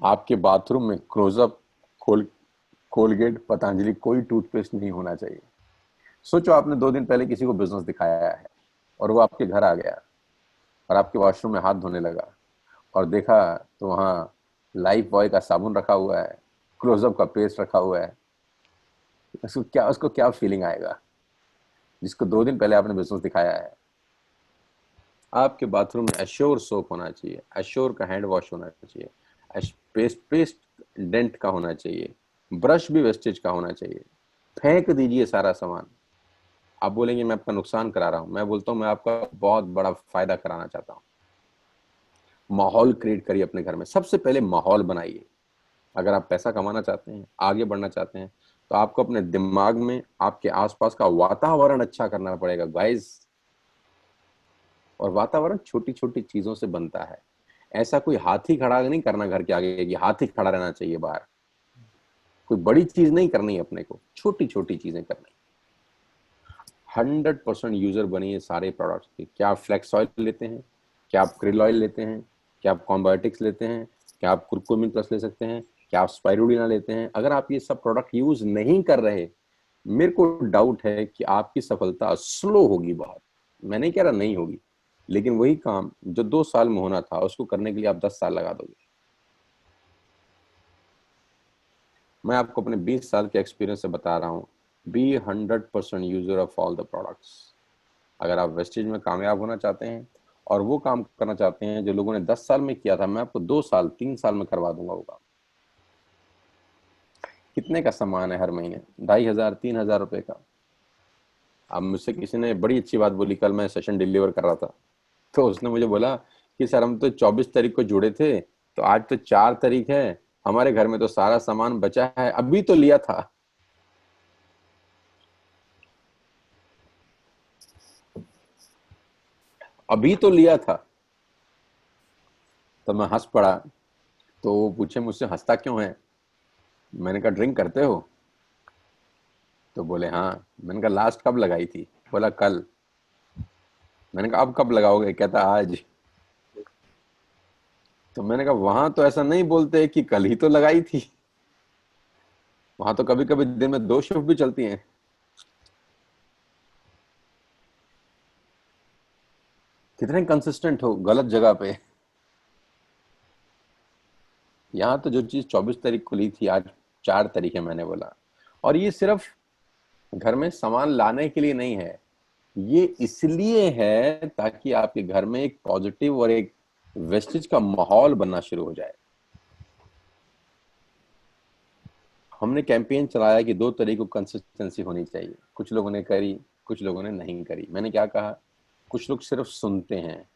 Speaker 1: आपके बाथरूम में क्लोजअप, खोल कोलगेट, पतंजलि कोई टूथपेस्ट नहीं होना चाहिए। सोचो आपने 2 दिन पहले किसी को बिजनेस दिखाया है और वो आपके घर आ गया और आपके वॉशरूम में हाथ धोने लगा और देखा तो वहां लाइफ बॉय का साबुन रखा हुआ है, क्लोजअप का पेस्ट रखा हुआ है, उसको क्या फीलिंग आएगा, जिसको 2 दिन पहले आपने बिजनेस दिखाया है। आपके बाथरूम में एश्योर सोप होना चाहिए, एश्योर का हैंड वॉश होना चाहिए, पेस्ट डेंट का होना चाहिए, ब्रश भी वेस्टेज का होना चाहिए। फेंक दीजिए सारा सामान। आप बोलेंगे मैं आपका नुकसान करा रहा हूं, मैं बोलता हूं मैं आपका बहुत बड़ा फायदा कराना चाहता हूं। माहौल क्रिएट करिए अपने घर में, सबसे पहले माहौल बनाइए। अगर आप पैसा कमाना चाहते हैं, आगे बढ़ना चाहते हैं, तो आपको अपने दिमाग में आपके आसपास का वातावरण अच्छा करना पड़ेगा गाइस। और वातावरण छोटी छोटी चीजों से बनता है। ऐसा कोई हाथी खड़ा नहीं करना घर के आगे कि हाथी खड़ा रहना चाहिए बाहर। कोई बड़ी चीज नहीं करनी है अपने को, छोटी छोटी चीजें करनी। 100% यूजर बनिए सारे प्रोडक्ट्स के। क्या आप फ्लेक्स ऑयल लेते हैं, क्या आप क्रिल ऑयल लेते हैं, क्या आप कॉम्बायोटिक्स लेते हैं, क्या आप कुर्कुमिन प्लस ले सकते हैं, क्या आप स्पाइरुलिना लेते हैं, अगर आप ये सब प्रोडक्ट यूज नहीं कर रहे, मेरे को डाउट है कि आपकी सफलता स्लो होगी बहुत। मैं नहीं कह रहा नहीं होगी, लेकिन वही काम जो 2 साल में होना था उसको करने के लिए आप 10 साल लगा दोगे। मैं आपको अपने 20 साल के एक्सपीरियंस से बता रहा हूँ, be 100% user of all the products. अगर आप वेस्टेज में कामयाब होना चाहते हैं और वो काम करना चाहते हैं जो लोगों ने 10 साल में किया था, मैं आपको 2 साल 3 साल में करवा दूंगा वो काम। कितने का सामान है हर महीने? 2,500 3,000 रुपए का। अब मुझसे किसी ने बड़ी अच्छी बात बोली, कल मैं सेशन डिलीवर कर रहा था, तो उसने मुझे बोला कि सर हम तो 24 तारीख को जुड़े थे, तो आज तो 4 तारीख है, हमारे घर में तो सारा सामान बचा है, अभी तो लिया था। अभी तो लिया था। तो मैं हंस पड़ा। तो वो पूछे मुझसे हंसता क्यों है? मैंने कहा ड्रिंक करते हो? तो बोले हाँ। मैंने कहा लास्ट कब लगाई थी? बोला कल। मैंने कहा अब कब लगाओगे? कहता आज। तो मैंने कहा वहां तो ऐसा नहीं बोलते कि कल ही तो लगाई थी, वहां तो कभी कभी दिन में 2 शिफ्ट भी चलती हैं। कितने कंसिस्टेंट हो गलत जगह पे। यहाँ तो जो चीज 24 तारीख को ली थी, आज 4 तारीख है, मैंने बोला। और ये सिर्फ घर में सामान लाने के लिए नहीं है, ये इसलिए है ताकि आपके घर में एक पॉजिटिव और एक वेस्टेज का माहौल बनना शुरू हो जाए। हमने कैंपेन चलाया कि 2 तारीख को कंसिस्टेंसी होनी चाहिए। कुछ लोगों ने करी, कुछ लोगों ने नहीं करी। मैंने क्या कहा, कुछ लोग सिर्फ सुनते हैं,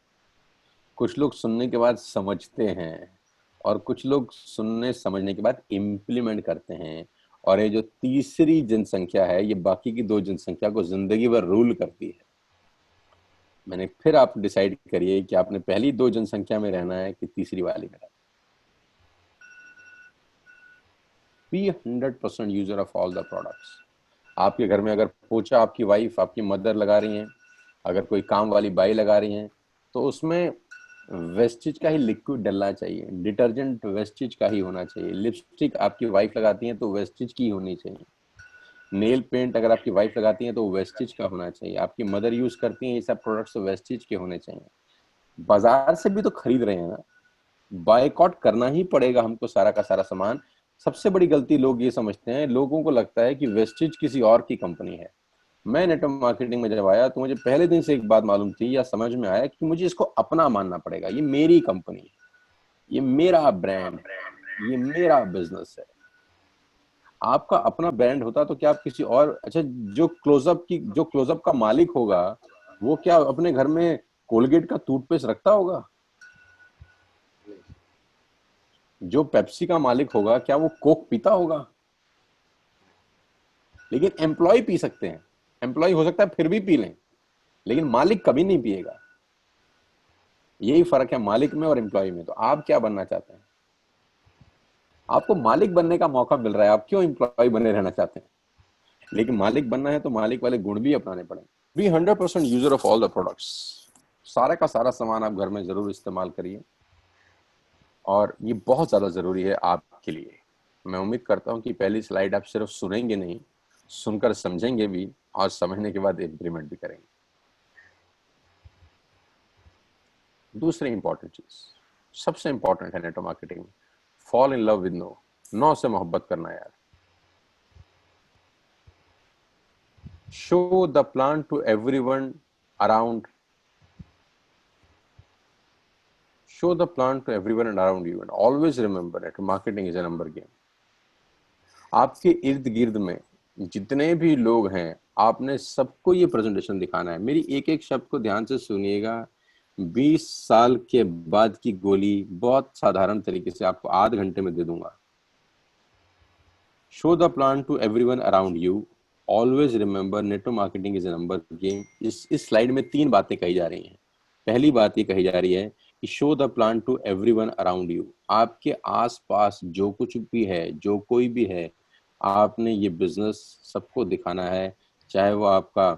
Speaker 1: कुछ लोग सुनने के बाद समझते हैं, और कुछ लोग सुनने समझने के बाद इम्प्लीमेंट करते हैं। और ये जो तीसरी जनसंख्या है, ये बाकी की 2 जनसंख्या को जिंदगी भर रूल करती है। मैंने फिर आप डिसाइड करिए कि आपने पहली 2 जनसंख्या में रहना है कि तीसरी वाली में रहना है। Be 100% user of all the products. आपके घर में अगर पोछा आपकी वाइफ, आपकी मदर लगा रही हैं, अगर कोई काम वाली बाई लगा रही हैं, तो उसमें वेस्टिज का ही लिक्विड डलना चाहिए, डिटर्जेंट वेस्टिज का ही होना चाहिए, लिपस्टिक आपकी वाइफ लगाती है तो वेस्टिज की होनी चाहिए, नेल पेंट अगर आपकी वाइफ लगाती है तो वेस्टिज का होना चाहिए, आपकी मदर यूज करती है ये सब प्रोडक्ट्स तो वेस्टिज के होने चाहिए। बाजार से भी तो खरीद रहे हैं ना, बायकॉट करना ही पड़ेगा हमको सारा का सारा सामान। सबसे बड़ी गलती लोग ये समझते हैं, लोगों को लगता है कि वेस्टिज किसी और की कंपनी है। मैं नेटवर्क मार्केटिंग में जब आया तो मुझे पहले दिन से एक बात मालूम थी या समझ में आया कि मुझे इसको अपना मानना पड़ेगा, ये मेरी कंपनी है, ये मेरा ब्रांड, ये मेरा बिजनेस है। आपका अपना ब्रांड होता तो क्या आप किसी और, अच्छा जो क्लोजअप का मालिक होगा वो क्या अपने घर में कोलगेट का टूथपेस्ट रखता होगा? जो पेप्सी का मालिक होगा क्या वो कोक पीता होगा? लेकिन एम्प्लॉय पी सकते हैं, एम्प्लॉय हो सकता है फिर भी पी लें, लेकिन मालिक कभी नहीं पिएगा। यही फर्क है मालिक में और एम्प्लॉय में। तो आप क्या बनना चाहते हैं? आपको मालिक बनने का मौका मिल रहा है, आप क्यों एम्प्लॉय बने रहना चाहते हैं? लेकिन मालिक बनना है तो मालिक वाले गुण भी अपनाने पड़ेंगे। Be 100% user of all the products. सारा का सारा सामान आप घर में जरूर इस्तेमाल करिए, और ये बहुत ज्यादा जरूरी है आपके लिए। मैं उम्मीद करता हूं कि पहली स्लाइड आप सिर्फ सुनेंगे नहीं, सुनकर समझेंगे भी, और समझने के बाद इम्प्लीमेंट भी करेंगे। दूसरी इंपॉर्टेंट चीज, सबसे इंपॉर्टेंट है नेटवर्क मार्केटिंग में, fall in love with no. No से मोहब्बत करना यार। Show the plan to everyone around, show the plan to everyone around you and always remember that marketing is a number game। आपके इर्द गिर्द में जितने भी लोग हैं आपने सबको ये प्रेजेंटेशन दिखाना है। मेरी एक एक शब्द को ध्यान से सुनिएगा। 20 साल के बाद की गोली बहुत साधारण तरीके से आपको आध घंटे में दे दूंगा। Show the plan to everyone around you, always remember network marketing is a number game. इस स्लाइड में 3 बातें कही जा रही हैं। पहली बात ये कही जा रही है कि show the plan to everyone around you. आपके आसपास जो कुछ भी है, जो कोई भी है, आपने ये बिजनेस सबको दिखाना है। चाहे वो आपका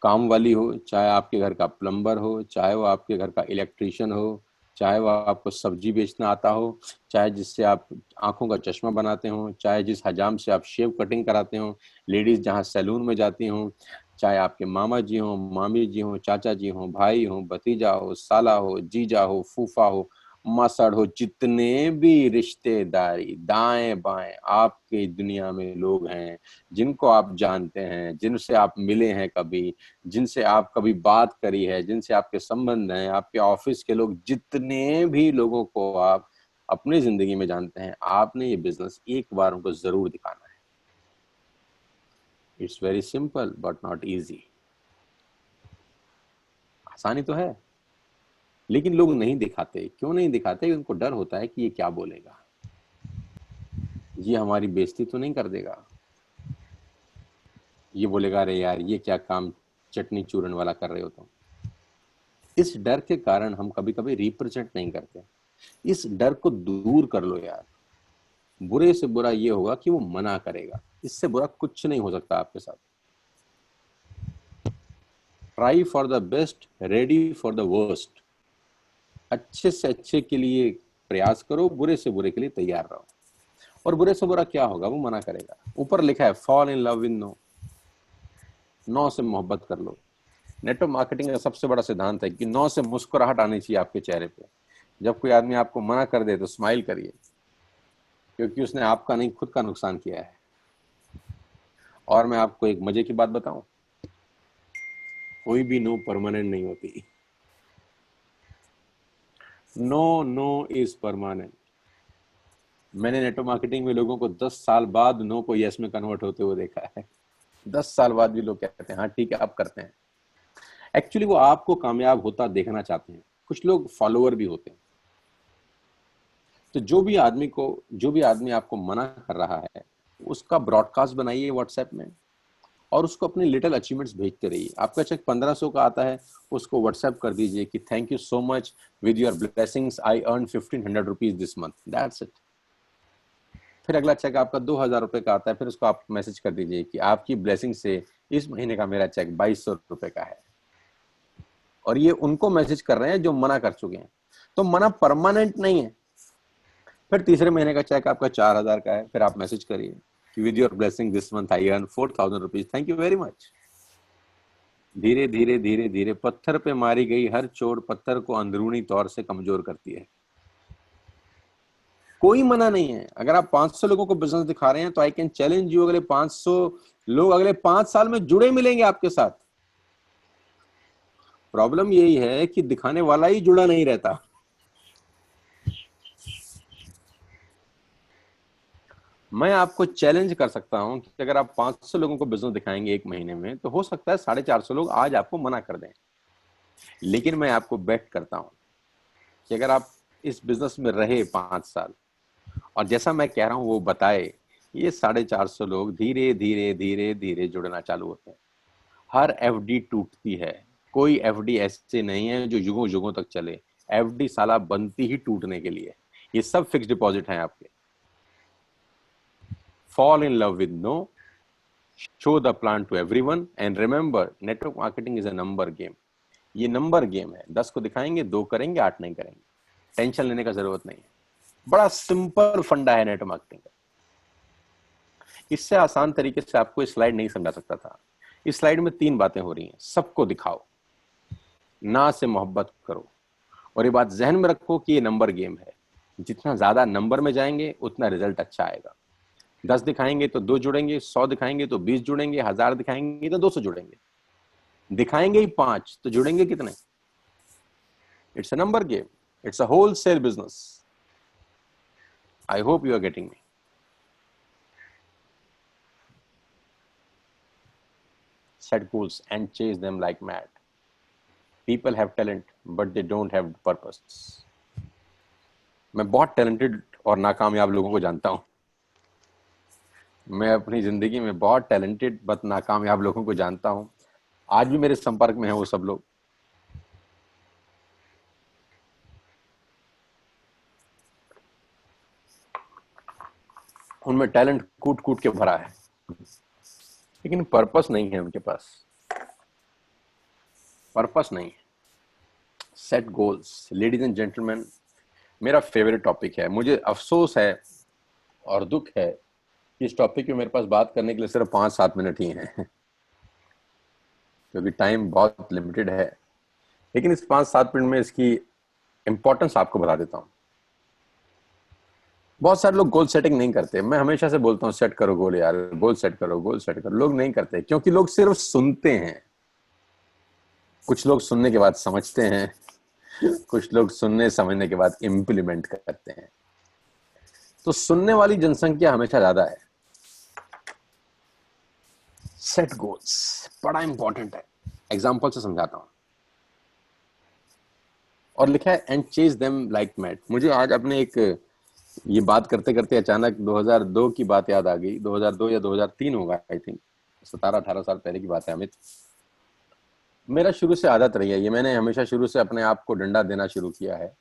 Speaker 1: काम वाली हो, चाहे आपके घर का प्लम्बर हो, चाहे वो आपके घर का इलेक्ट्रिशियन हो, चाहे वो आपको सब्जी बेचना आता हो, चाहे जिससे आप आंखों का चश्मा बनाते हो, चाहे जिस हजाम से आप शेव कटिंग कराते हो, लेडीज जहाँ सैलून में जाती हो, चाहे आपके मामा जी हो, मामी जी हो, चाचा जी हो, भाई हो, भतीजा हो, साला हो, जीजा हो, फूफा हो, मासड़ हो, जितने भी रिश्तेदारी दाएं बाएं आपके दुनिया में लोग हैं जिनको आप जानते हैं, जिनसे आप मिले हैं कभी, जिनसे आप कभी बात करी है, जिनसे आपके संबंध हैं, आपके ऑफिस के लोग, जितने भी लोगों को आप अपनी जिंदगी में जानते हैं, आपने ये बिजनेस एक बार उनको जरूर दिखाना है। It's very simple but not easy. आसानी तो है लेकिन लोग नहीं दिखाते। क्यों नहीं दिखाते? उनको डर होता है कि ये क्या बोलेगा, ये हमारी बेइज्जती तो नहीं कर देगा, ये बोलेगा अरे यार ये क्या काम चटनी चूरन वाला कर रहे हो तुम। इस डर के कारण हम कभी कभी रिप्रेजेंट नहीं करते। इस डर को दूर कर लो यार। बुरे से बुरा ये होगा कि वो मना करेगा, इससे बुरा कुछ नहीं हो सकता आपके साथ। Try for the best, ready for the worst. अच्छे से अच्छे के लिए प्रयास करो, बुरे से बुरे के लिए तैयार रहो। और बुरे से बुरा क्या होगा? वो मना करेगा। ऊपर लिखा है fall in love with no. No से मोहब्बत कर लो। नेटवर्क मार्केटिंग का सबसे बड़ा सिद्धांत है कि नो से मुस्कुराहट आनी चाहिए आपके चेहरे पे। जब कोई आदमी आपको मना कर दे तो स्माइल करिए, क्योंकि उसने आपका नहीं खुद का नुकसान किया है। और मैं आपको एक मजे की बात बताऊं, कोई भी नो परमानेंट नहीं होती। No no is permanent. मैंने नेटवर्क मार्केटिंग में लोगों को 10 साल बाद नो को यस में कन्वर्ट होते हुए देखा है। 10 साल बाद भी लोग कहते हैं हाँ ठीक है आप करते हैं। एक्चुअली वो आपको कामयाब होता देखना चाहते हैं। कुछ लोग फॉलोअर भी होते हैं। तो जो भी आदमी आपको मना कर रहा है उसका ब्रॉडकास्ट बनाइए व्हाट्सएप में, और उसको अपने लिटिल अचीवमेंट्स भेजते रहिए। आपका चेक 1500 का आता है, उसको व्हाट्सएप कर दीजिए कि thank you so much, with your blessings I earn 1500 rupees this month, that's it. फिर अगला चेक आपका 2000 रुपए का आता है, फिर उसको आप मैसेज कर दीजिए कि आपकी ब्लेसिंग से इस महीने का मेरा चेक 2200 रुपए का है। और ये उनको मैसेज कर रहे हैं जो मना कर चुके हैं। तो मना परमानेंट नहीं है। फिर तीसरे महीने का चेक आपका 4,000 का है, फिर आप मैसेज करिए कि with your blessing this month I earn 4,000 rupees, thank you very much. धीरे धीरे धीरे धीरे पत्थर पे मारी गई हर चोट पत्थर को अंदरूनी तौर से कमजोर करती है। कोई मना नहीं है। अगर आप 500 लोगों को बिजनेस दिखा रहे हैं तो आई कैन चैलेंज यू, अगले 500 लोग अगले 5 साल में जुड़े मिलेंगे आपके साथ। प्रॉब्लम यही है कि दिखाने वाला ही जुड़ा नहीं रहता। मैं आपको चैलेंज कर सकता हूं कि अगर आप 500 लोगों को बिजनेस दिखाएंगे एक महीने में, तो हो सकता है 450 लोग आज आपको मना कर दें। लेकिन मैं आपको बेट करता हूं कि अगर आप इस बिजनेस में रहे 5 साल और जैसा मैं कह रहा हूं वो बताए, ये 450 लोग धीरे धीरे धीरे धीरे जुड़ना चालू होते हैं। हर एफडी टूटती है। कोई एफडी ऐसे नहीं है जो युगों युगों तक चले। एफडी साला बनती ही टूटने के लिए। ये सब फिक्स डिपॉजिट हैं आपके। Fall in love with no, show the plan to everyone and remember network marketing is a number game. ये नंबर गेम है। 10 को दिखाएंगे, 2 करेंगे, 8 नहीं करेंगे। टेंशन लेने का जरूरत नहीं है। बड़ा सिंपल फंडा है नेटवर्क मार्केटिंग का। इससे आसान तरीके से आपको इस स्लाइड नहीं समझा सकता था। इस स्लाइड में 3 बातें हो रही हैं। सबको दिखाओ, ना से मोहब्बत करो, और ये बात जहन में रखो कि ये नंबर गेम है। जितना ज्यादा नंबर में जाएंगे उतना रिजल्ट अच्छा आएगा। 10 दिखाएंगे तो 2 जुड़ेंगे, 100 दिखाएंगे तो 20 जुड़ेंगे, 1000 दिखाएंगे तो 200 जुड़ेंगे। दिखाएंगे ही 5 तो जुड़ेंगे कितने? It's a number game, it's a wholesale business. I hope you are getting me. Set goals and chase them like mad. People have talent, but they don't have purpose. मैं बहुत टैलेंटेड और नाकामयाब लोगों को जानता हूं। मैं अपनी जिंदगी में बहुत टैलेंटेड बट नाकामयाब लोगों को जानता हूं। आज भी मेरे संपर्क में है वो सब लोग। उनमें टैलेंट कूट कूट के भरा है, लेकिन पर्पस नहीं है उनके पास। पर्पस नहीं है। Set goals, ladies and gentleman, मेरा फेवरेट टॉपिक है। मुझे अफसोस है और दुख है कि इस टॉपिक पे मेरे पास बात करने के लिए सिर्फ 5-7 मिनट ही हैं, क्योंकि टाइम बहुत लिमिटेड है। लेकिन इस 5-7 मिनट में इसकी इंपॉर्टेंस आपको बता देता हूँ। बहुत सारे लोग गोल सेटिंग नहीं करते। मैं हमेशा से बोलता हूँ सेट करो गोल यार, गोल सेट करो, गोल सेट करो। लोग नहीं करते क्योंकि लोग सिर्फ सुनते हैं। कुछ लोग सुनने के बाद समझते हैं, कुछ लोग सुनने समझने के बाद इंप्लीमेंट करते हैं। तो सुनने वाली जनसंख्या हमेशा ज्यादा है। सेट गोल्स बड़ा इंपॉर्टेंट है। एग्जाम्पल से समझाता हूं। और लिखा है and chase them like mad. मुझे आज अपने एक ये बात करते करते अचानक 2002 की बात याद आ गई। 2002 या 2003 होगा आई थिंक। 17-18 साल पहले की बात है अमित। मेरा शुरू से आदत रही है ये, मैंने हमेशा शुरू से अपने आप को डंडा देना शुरू किया है।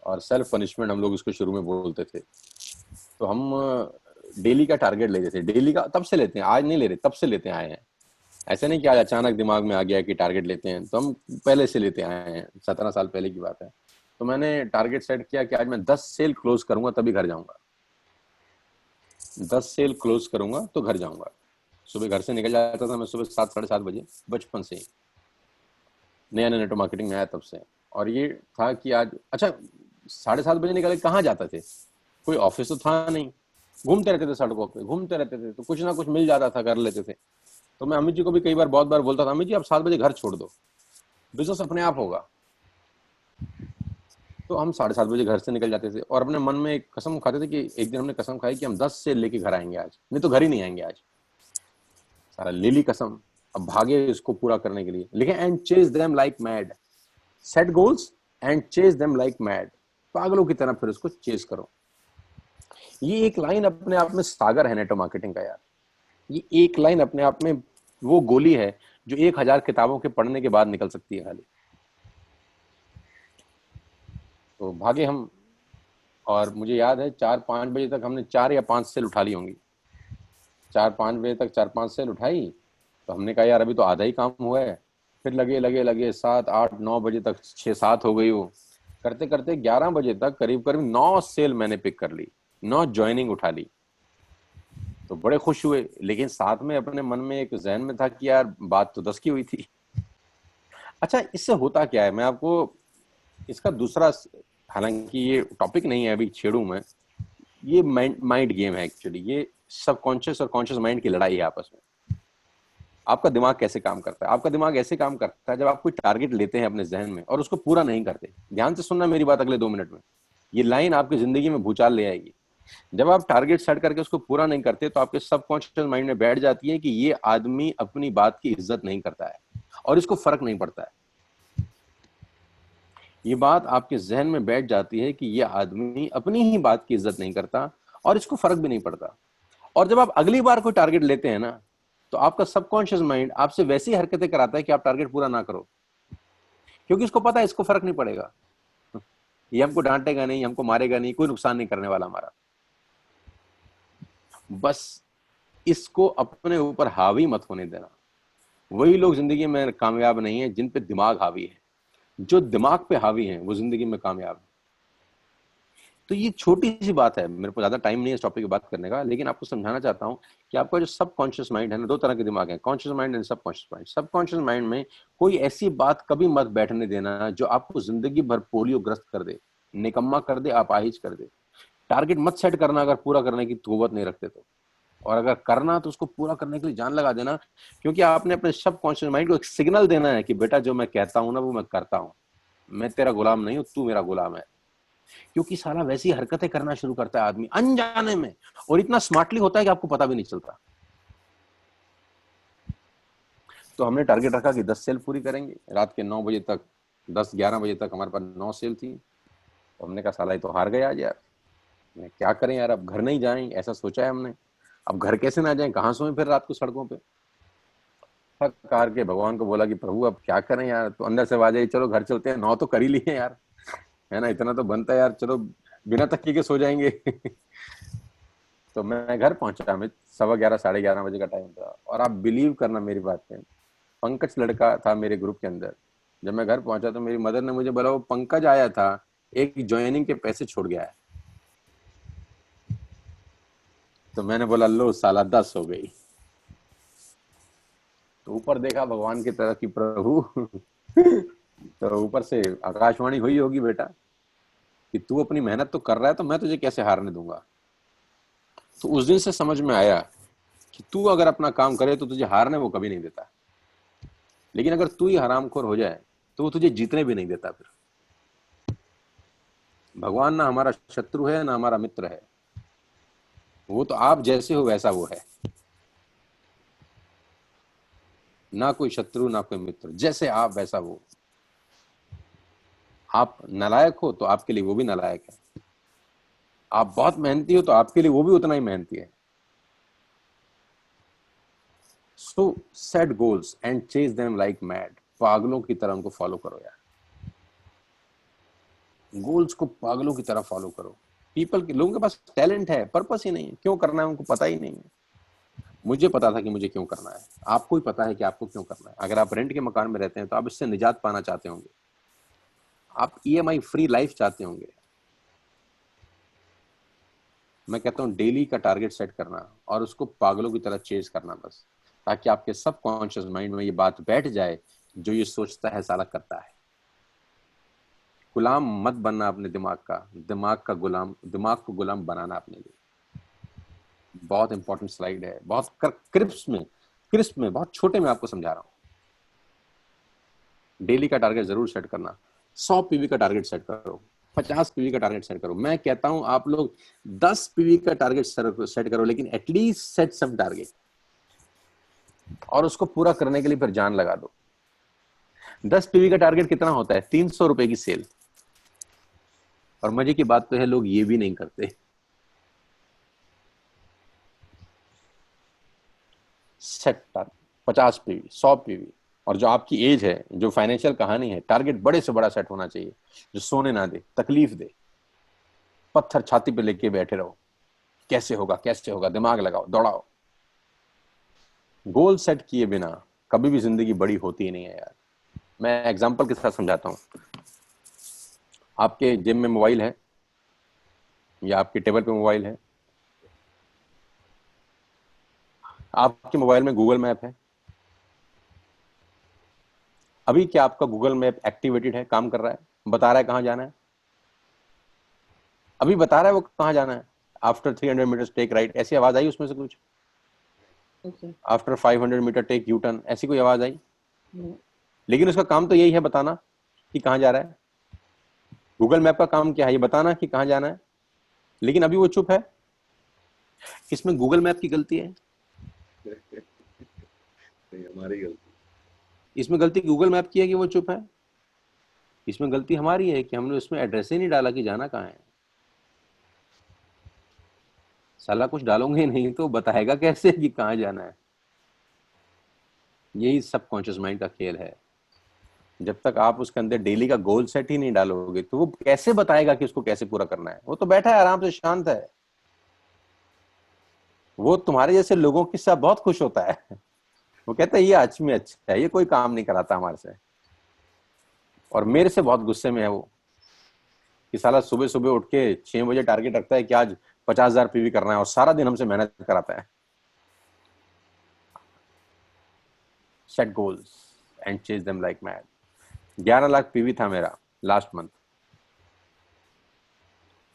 Speaker 1: और सेल्फ पनिशमेंट हम लोग इसको शुरू में बोलते थे। तो हम डेली का टारगेट लेते थे। डेली का तब से लेते हैं, आज नहीं ले रहे, तब से लेते आए हैं। ऐसा नहीं कि आज अचानक दिमाग में आ गया कि टारगेट लेते हैं, तो हम पहले से लेते आए हैं। 17 साल पहले की बात है। तो मैंने टारगेट सेट किया कि आज मैं 10 सेल क्लोज करूंगा तभी घर जाऊंगा। 10 सेल क्लोज करूंगा तो घर जाऊंगा। सुबह घर से निकल जाता था मैं सुबह 7-7:30 बजे, बचपन से ही। नया नया नेटवर्क मार्केटिंग में आया तब से। और ये था कि आज अच्छा 7:30 बजे निकले, कहाँ जाते थे? कोई ऑफिस तो था नहीं। घूमते रहते थे, सड़कों पे घूमते रहते थे, तो कुछ ना कुछ मिल जाता था, कर लेते थे। तो मैं अमित जी को भी कई बार बहुत बार बोलता था, अमित जी आप 7 बजे घर छोड़ दो, बिजनेस अपने आप होगा। तो हम 7:30 बजे घर से निकल जाते थे और अपने मन में एक कसम खाते थे कि एक दिन हमने कसम खाई कि हम 10 से लेके घर आएंगे आज, नहीं तो घर ही नहीं आएंगे आज। सारा ले ली कसम। अब भागे इसको पूरा करने के लिए। लिखे and chase them like mad. Set goals and chase them like mad. पागलों की तरह फिर उसको चेज करो। ये एक लाइन अपने आप में सागर है नेटवर्क मार्केटिंग का यार। ये एक लाइन अपने आप में वो गोली है जो 1000 किताबों के पढ़ने के बाद निकल सकती है खाली। तो भागे हम। और मुझे याद है 4-5 बजे तक हमने 4 या 5 सेल उठा ली होंगी। 4-5 बजे तक 4-5 सेल उठाई। तो हमने कहा यार अभी तो आधा ही काम हुआ है, फिर लगे लगे लगे 7 8 9 बजे तक, 6 7 हो गई वो। करते करते 11 बजे तक करीब करीब 9 सेल मैंने पिक कर ली, 9 ज्वाइनिंग उठा ली। तो बड़े खुश हुए, लेकिन साथ में अपने मन में एक जहन में था कि यार बात तो 10 की हुई थी। अच्छा, इससे होता क्या है, मैं आपको इसका दूसरा, हालांकि ये टॉपिक नहीं है अभी छेड़ू मैं, ये माइंड माइंड गेम है एक्चुअली। ये सबकॉन्शियस और कॉन्शियस माइंड की लड़ाई है आपस में। आपका दिमाग कैसे काम करता है? आपका दिमाग ऐसे काम करता है, जब आप कोई टारगेट लेते हैं अपने जहन में और उसको पूरा नहीं करते, ध्यान से सुनना मेरी बात अगले 2 मिनट में, ये लाइन आपकी जिंदगी में भूचाल ले आएगी। जब आप टारगेट सेट करके उसको पूरा नहीं करते, तो आपके सबकॉन्शियस माइंड में बैठ जाती है कि ये आदमी अपनी बात की इज्जत नहीं करता है और इसको फर्क नहीं पड़ता है। ये बात आपके जहन में बैठ जाती है कि ये आदमी अपनी ही बात की इज्जत नहीं करता और इसको फर्क भी नहीं पड़ता। और जब आप अगली बार कोई टारगेट लेते हैं ना, तो आपका सबकॉन्शियस माइंड आपसे वैसी हरकतें कराता है कि आप टारगेट पूरा ना करो, क्योंकि इसको पता है इसको फर्क नहीं पड़ेगा, ये हमको डांटेगा नहीं, हमको मारेगा नहीं, कोई नुकसान नहीं करने वाला हमारा। बस इसको अपने ऊपर हावी मत होने देना। वही लोग जिंदगी में कामयाब नहीं है जिन पे दिमाग हावी है। जो दिमाग पे हावी है वो जिंदगी में कामयाब है। तो ये छोटी सी बात है, मेरे को ज्यादा टाइम नहीं है इस टॉपिक की बात करने का, लेकिन आपको समझाना चाहता हूं कि आपका जो सबकॉन्शियस माइंड है ना, 2 तरह के दिमाग है, conscious mind and subconscious mind. Subconscious mind में कोई ऐसी बात कभी मत बैठने देना जो आपको जिंदगी भर पोलियो ग्रस्त कर दे, निकम्मा कर दे, अपाहिज कर दे। टारगेट मत सेट करना अगर पूरा करने की कुव्वत नहीं रखते तो, और अगर करना तो उसको पूरा करने के लिए जान लगा देना, क्योंकि आपने अपने सबकॉन्शियस माइंड को एक सिग्नल देना है कि बेटा जो मैं कहता हूं ना वो मैं करता हूं, मैं तेरा गुलाम नहीं हूं, तू मेरा गुलाम है। क्योंकि साला वैसी हरकतें करना शुरू करता है आदमी अनजाने में, और इतना स्मार्टली होता है कि आपको पता भी नहीं चलता। तो हमने टारगेट रखा कि 10 सेल पूरी करेंगे रात के 9 बजे तक। 10 11 बजे तक हमारे पास 9 सेल थी। तो हमने कहा साला ये तो हार गए आज यार, क्या करें यार, अब घर नहीं जाएं ऐसा सोचा है हमने। अब घर कैसे ना जाएं, कहाँ सोएं फिर रात को सड़कों पे। थक कार के भगवान को बोला कि प्रभु अब क्या करें यार। तो अंदर से आवाज आई, चलो घर चलते हैं, 9 तो कर ही लिए यार, है ना, इतना तो बनता है यार, चलो बिना तकिए के सो जाएंगे। तो मैं घर पहुंचा, मैं 11:15 11:30 बजे का टाइम था, और आप बिलीव करना मेरी बात पे, पंकज लड़का था मेरे ग्रुप के अंदर। जब मैं घर पहुंचा तो मेरी मदर ने मुझे बोला वो पंकज आया था, एक ज्वाइनिंग के पैसे छोड़ गया है। तो मैंने बोला लो साला 10 हो गई। तो ऊपर देखा भगवान की तरफ की प्रभु। तो ऊपर से आकाशवाणी हुई होगी बेटा कि तू अपनी मेहनत तो कर रहा है, तो मैं तुझे कैसे हारने दूंगा। तो उस दिन से समझ में आया कि तू अगर अपना काम करे तो तुझे हारने वो कभी नहीं देता, लेकिन अगर तू ही हरामखोर हो जाए तो वो तुझे जीतने भी नहीं देता। फिर भगवान ना हमारा शत्रु है ना हमारा मित्र है, वो तो आप जैसे हो वैसा वो है, ना कोई शत्रु ना कोई मित्र, जैसे आप वैसा वो। आप नालायक हो तो आपके लिए वो भी नालायक है, आप बहुत मेहनती हो तो आपके लिए वो भी उतना ही मेहनती है। सो set goals and chase them like mad. पागलों की तरह उनको फॉलो करो यार, गोल्स को पागलों की तरह फॉलो करो। लोगों के पास टैलेंट है, पर्पस ही नहीं है, क्यों करना है उनको पता ही नहीं है। मुझे पता था कि मुझे क्यों करना है, आपको ही पता है कि आपको क्यों करना है। अगर आप रेंट के मकान में रहते हैं तो आप इससे निजात पाना चाहते होंगे, आप ईएमआई फ्री लाइफ चाहते होंगे। मैं कहता हूं डेली का टारगेट सेट करना और उसको पागलों की तरह चेज करना बस, ताकि आपके सबकॉन्शियस माइंड में ये बात बैठ जाए, जो ये सोचता है साला करता है। गुलाम मत बनना अपने दिमाग का, दिमाग को गुलाम बनाना अपने लिए। बहुत इंपॉर्टेंट स्लाइड है, बहुत क्रिस्प में बहुत छोटे में आपको समझा रहा हूं। डेली का टारगेट जरूर सेट करना। 100 पीवी का टारगेट सेट करो, 50 पीवी का टारगेट सेट करो। मैं कहता हूं आप लोग 10 पीवी का टारगेट सेट करो, लेकिन एटलीस्ट सेट सम टारगेट, और उसको पूरा करने के लिए फिर जान लगा दो। 10 पीवी का टारगेट कितना होता है? 300 रुपए की सेल। और मजे की बात तो है लोग ये भी नहीं करते। Set target 50 PV, 100 PV. और जो आपकी एज है, जो फाइनेंशियल कहानी है, टारगेट बड़े से बड़ा सेट होना चाहिए, जो सोने ना दे, तकलीफ दे, पत्थर छाती पे लेके बैठे रहो, कैसे होगा कैसे होगा, दिमाग लगाओ, दौड़ाओ। गोल सेट किए बिना कभी भी जिंदगी बड़ी होती ही नहीं है यार। मैं एग्जांपल के साथ समझाता हूँ। आपके जिम में मोबाइल है या आपके टेबल पे मोबाइल है, आपके मोबाइल में गूगल मैप है। अभी क्या आपका गूगल मैप एक्टिवेटेड है, काम कर रहा है, बता रहा है कहाँ जाना है? अभी बता रहा है वो कहाँ जाना है। आफ्टर 300 मीटर टेक राइट, ऐसी आवाज आई उसमें से कुछ? After 500 metre take U turn, ऐसी कोई आवाज आई? लेकिन उसका काम तो यही है, बताना कि कहाँ जा रहा है। गूगल मैप का काम क्या है? ये बताना कि कहाँ जाना है। लेकिन अभी वो चुप है। इसमें गूगल मैप की गलती है?
Speaker 2: हमारी गलती।
Speaker 1: इसमें गलती गूगल मैप की है कि वो चुप है? इसमें गलती हमारी है कि हमने उसमें एड्रेस ही नहीं डाला कि जाना कहाँ है। साला कुछ डालोगे नहीं तो बताएगा कैसे कि कहाँ जाना है? यही सबकॉन्शियस माइंड का खेल है। जब तक आप उसके अंदर डेली का गोल सेट ही नहीं डालोगे तो वो कैसे बताएगा कि उसको कैसे पूरा करना है? वो तो बैठा है आराम से, शांत है। वो तुम्हारे जैसे लोगों के साथ बहुत खुश होता है। वो कहता है ये आज में अच्छा है, ये कोई काम नहीं कराता हमारे से। और मेरे से बहुत गुस्से में है वो कि साला सुबह सुबह उठ के 6 बजे टारगेट रखता है कि आज 50,000 पीवी करना है और सारा दिन हमसे मेहनत कराता है। Set goals and chase them like mad. 11 lakh PV था मेरा लास्ट मंथ।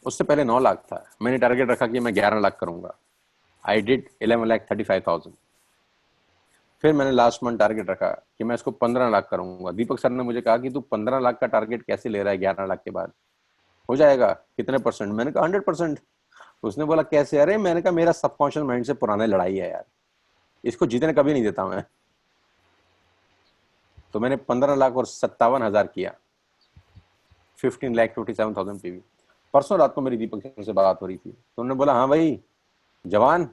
Speaker 1: उससे पहले 9 लाख था। मैंने टारगेट रखा कि मैं 11 लाख करूंगा। I did 11,35,000। फिर मैंने लास्ट मंथ टारगेट रखा कि मैं इसको 15 लाख करूंगा। दीपक सर ने मुझे कहा कि तू 15 लाख का टारगेट कैसे ले रहा है 11 लाख के बाद? हो जाएगा कितने परसेंट? मैंने कहा 100%। उसने बोला कैसे? अरे मैंने कहा मेरा सबकॉन्शियस माइंड से पुरानी लड़ाई है यार, इसको जीतने कभी नहीं देता मैं। तो मैंने 15 लाख और 57,000 किया। 15,57,000 पीवी। परसों रात को मेरी दीपक सर से बात हो रही थी तो उन्होंने बोला हाँ भाई जवान,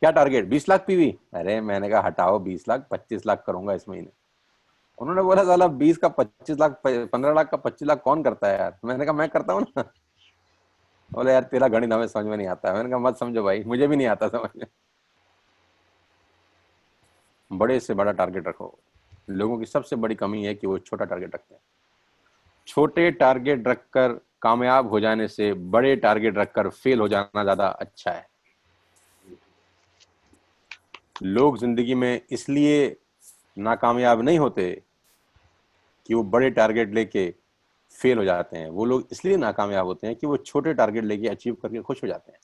Speaker 1: क्या टारगेट? 20 लाख पीवी। अरे मैंने कहा हटाओ 20 लाख, 25 लाख करूंगा इस महीने। उन्होंने बोला साला 20 का 25 लाख, 15 लाख का 25 लाख कौन करता है यार? मैंने कहा मैं करता हूँ ना। बोले यार तेरा गणित हमें समझ में नहीं आता। मैंने कहा मत समझो भाई, मुझे भी नहीं आता समझ में। बड़े से बड़ा टारगेट रखो। लोगों की सबसे बड़ी कमी है कि वो छोटा टारगेट रखते हैं। छोटे टारगेट रखकर कामयाब हो जाने से बड़े टारगेट रखकर फेल हो जाना ज्यादा अच्छा है। लोग जिंदगी में इसलिए नाकामयाब नहीं होते कि वो बड़े टारगेट लेके फेल हो जाते हैं। वो लोग इसलिए नाकामयाब होते हैं कि वो छोटे टारगेट लेके अचीव करके खुश हो जाते हैं।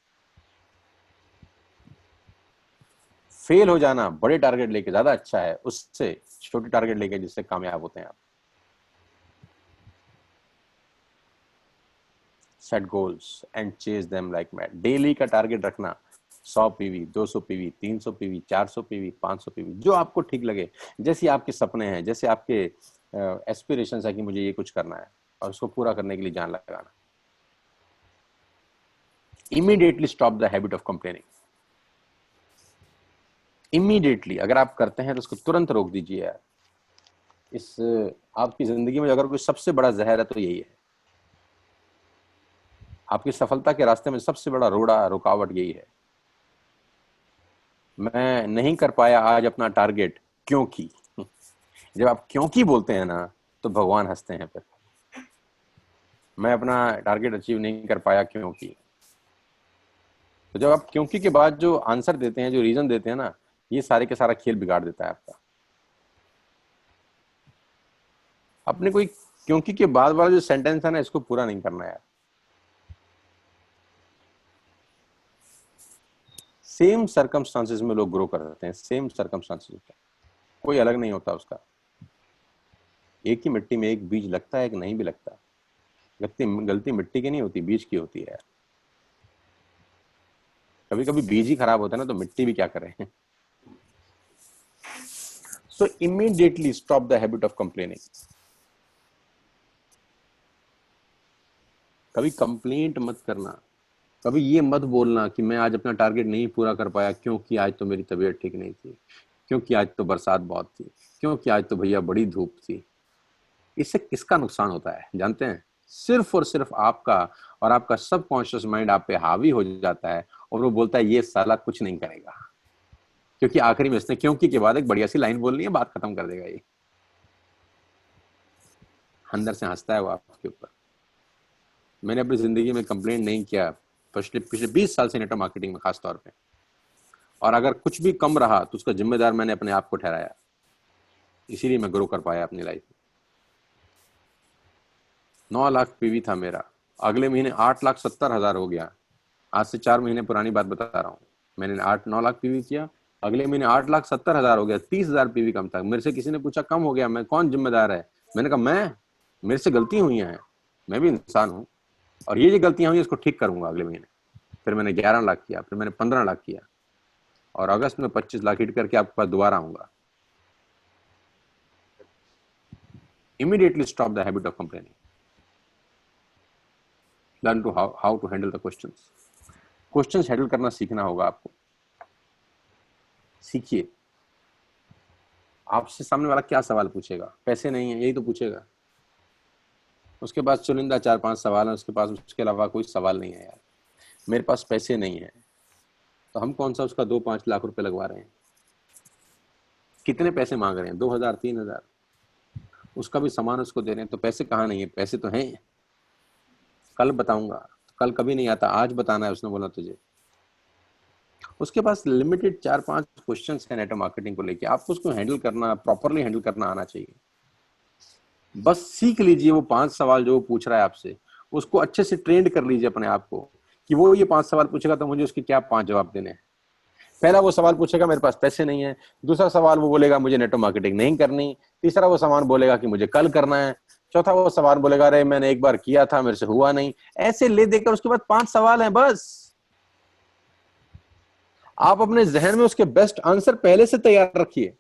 Speaker 1: फेल हो जाना बड़े टारगेट लेके ज्यादा अच्छा है उससे छोटे टारगेट लेके जिससे कामयाब होते हैं आप। Set goals and chase them like mad. Daily का टारगेट रखना, 100 PV, 200 PV, 300 PV, 400 PV, 500 PV, जो आपको ठीक लगे। जैसे आपके सपने हैं, जैसे आपके एस्पिरेशन है कि मुझे ये कुछ करना है और उसको पूरा करने के लिए जान लगाना। Immediately stop the habit of complaining. Immediately अगर आप करते हैं तो उसको तुरंत रोक दीजिए यार। इस आपकी जिंदगी में अगर कोई सबसे बड़ा जहर है तो यही है। आपकी सफलता के रास्ते में सबसे बड़ा रोड़ा रुकावट यही है। मैं नहीं कर पाया आज अपना टारगेट क्योंकि। जब आप क्योंकि बोलते हैं ना तो भगवान हंसते हैं। फिर मैं अपना टारगेट अचीव नहीं कर पाया क्योंकि। तो जब आप क्योंकि के बाद जो आंसर देते हैं, जो रीजन देते हैं ना, ये सारे के सारा खेल बिगाड़ देता है आपका। अपने कोई क्योंकि के बाद वाला जो सेंटेंस है ना, इसको पूरा नहीं करना यार। सेम सर्कमस्टांसेस में लोग ग्रो करते हैं, सेम सर्कमस्टांसेस में, कोई अलग नहीं होता उसका। एक ही मिट्टी में एक बीज लगता है कि नहीं भी लगता। गलती मिट्टी की नहीं होती, बीज की होती है। कभी कभी बीज ही खराब होता है ना, तो मिट्टी भी क्या करे। सो immediately stop the habit of complaining. कभी कंप्लेंट मत करना। कभी ये मत बोलना कि मैं आज अपना टारगेट नहीं पूरा कर पाया क्योंकि आज तो मेरी तबीयत ठीक नहीं थी, क्योंकि आज तो बरसात बहुत थी, क्योंकि आज तो भैया बड़ी धूप थी। इससे किसका नुकसान होता है जानते हैं? सिर्फ और सिर्फ आपका। और आपका सबकॉन्शियस माइंड आप पे हावी हो जाता है और वो बोलता है ये साला कुछ नहीं करेगा, क्योंकि आखिरी में इसने क्योंकि के बाद एक बढ़िया सी लाइन बोलनी है, बात खत्म कर देगा ये। अंदर से हंसता है वो आपके ऊपर। मैंने अपनी जिंदगी में कंप्लेंट नहीं किया पिछले पिछले 20 साल से नेटवर्क मार्केटिंग में खास तौर पे, और अगर कुछ भी कम रहा तो उसका जिम्मेदार मैंने अपने आप को ठहराया। इसीलिए मैं ग्रो कर पाया अपनी लाइफ में। 9 लाख पीवी था मेरा, अगले महीने 8,70,000 हो गया। आज से 4 महीने पुरानी बात बता रहा हूँ। मैंने 8-9 लाख पीवी किया, अगले महीने 8,70,000 हो गया। 30,000 पीवी कम था। मेरे से किसी ने पूछा कम हो गया, मैं कौन जिम्मेदार है? मैंने कहा मैं, मेरे से गलती हुई हैं, मैं भी इंसान हूँ, और ये जो गलतियां हुई इसको ठीक करूंगा अगले महीने। फिर मैंने 11 लाख किया, फिर मैंने 15 लाख किया, और अगस्त में 25 लाख हिट करके आपके पास दोबारा आऊंगा। Immediately stop the habit of complaining, learn to how to handle the questions handle करना सीखना होगा आपको। सीखिए, आपसे सामने वाला क्या सवाल पूछेगा? पैसे नहीं है, यही तो पूछेगा। उसके पास चुनिंदा 4-5 सवाल है, उसके पास उसके अलावा कोई सवाल नहीं है। यार मेरे पास पैसे नहीं है, तो हम कौन सा उसका 2-5 लाख रुपए लगवा रहे हैं? कितने पैसे मांग रहे हैं? 2,000 3,000? उसका भी सामान उसको दे रहे हैं, तो पैसे कहाँ नहीं है? पैसे तो हैं। कल बताऊंगा, कल कभी नहीं आता, आज बताना है उसने बोला तुझे। उसके पास लिमिटेड 4-5 क्वेश्चंस है नेटवर्क मार्केटिंग को लेके, आपको उसको हैंडल करना, प्रॉपरली हैंडल करना आना चाहिए। बस सीख लीजिए वो 5 सवाल जो वो पूछ रहा है आपसे, उसको अच्छे से ट्रेंड कर लीजिए अपने आप को कि वो ये 5 सवाल पूछेगा तो मुझे उसके क्या 5 जवाब देने हैं। पहला वो सवाल पूछेगा मेरे पास पैसे नहीं है, दूसरा सवाल वो बोलेगा मुझे नेटवर्क मार्केटिंग नहीं करनी, तीसरा वो सवाल बोलेगा कि मुझे कल करना है, चौथा वो सवाल बोलेगा अरे मैंने एक बार किया था मेरे से हुआ नहीं। ऐसे ले देकर उसके बाद 5 सवाल हैं बस। आप अपने जहन में उसके बेस्ट आंसर पहले से तैयार रखिए।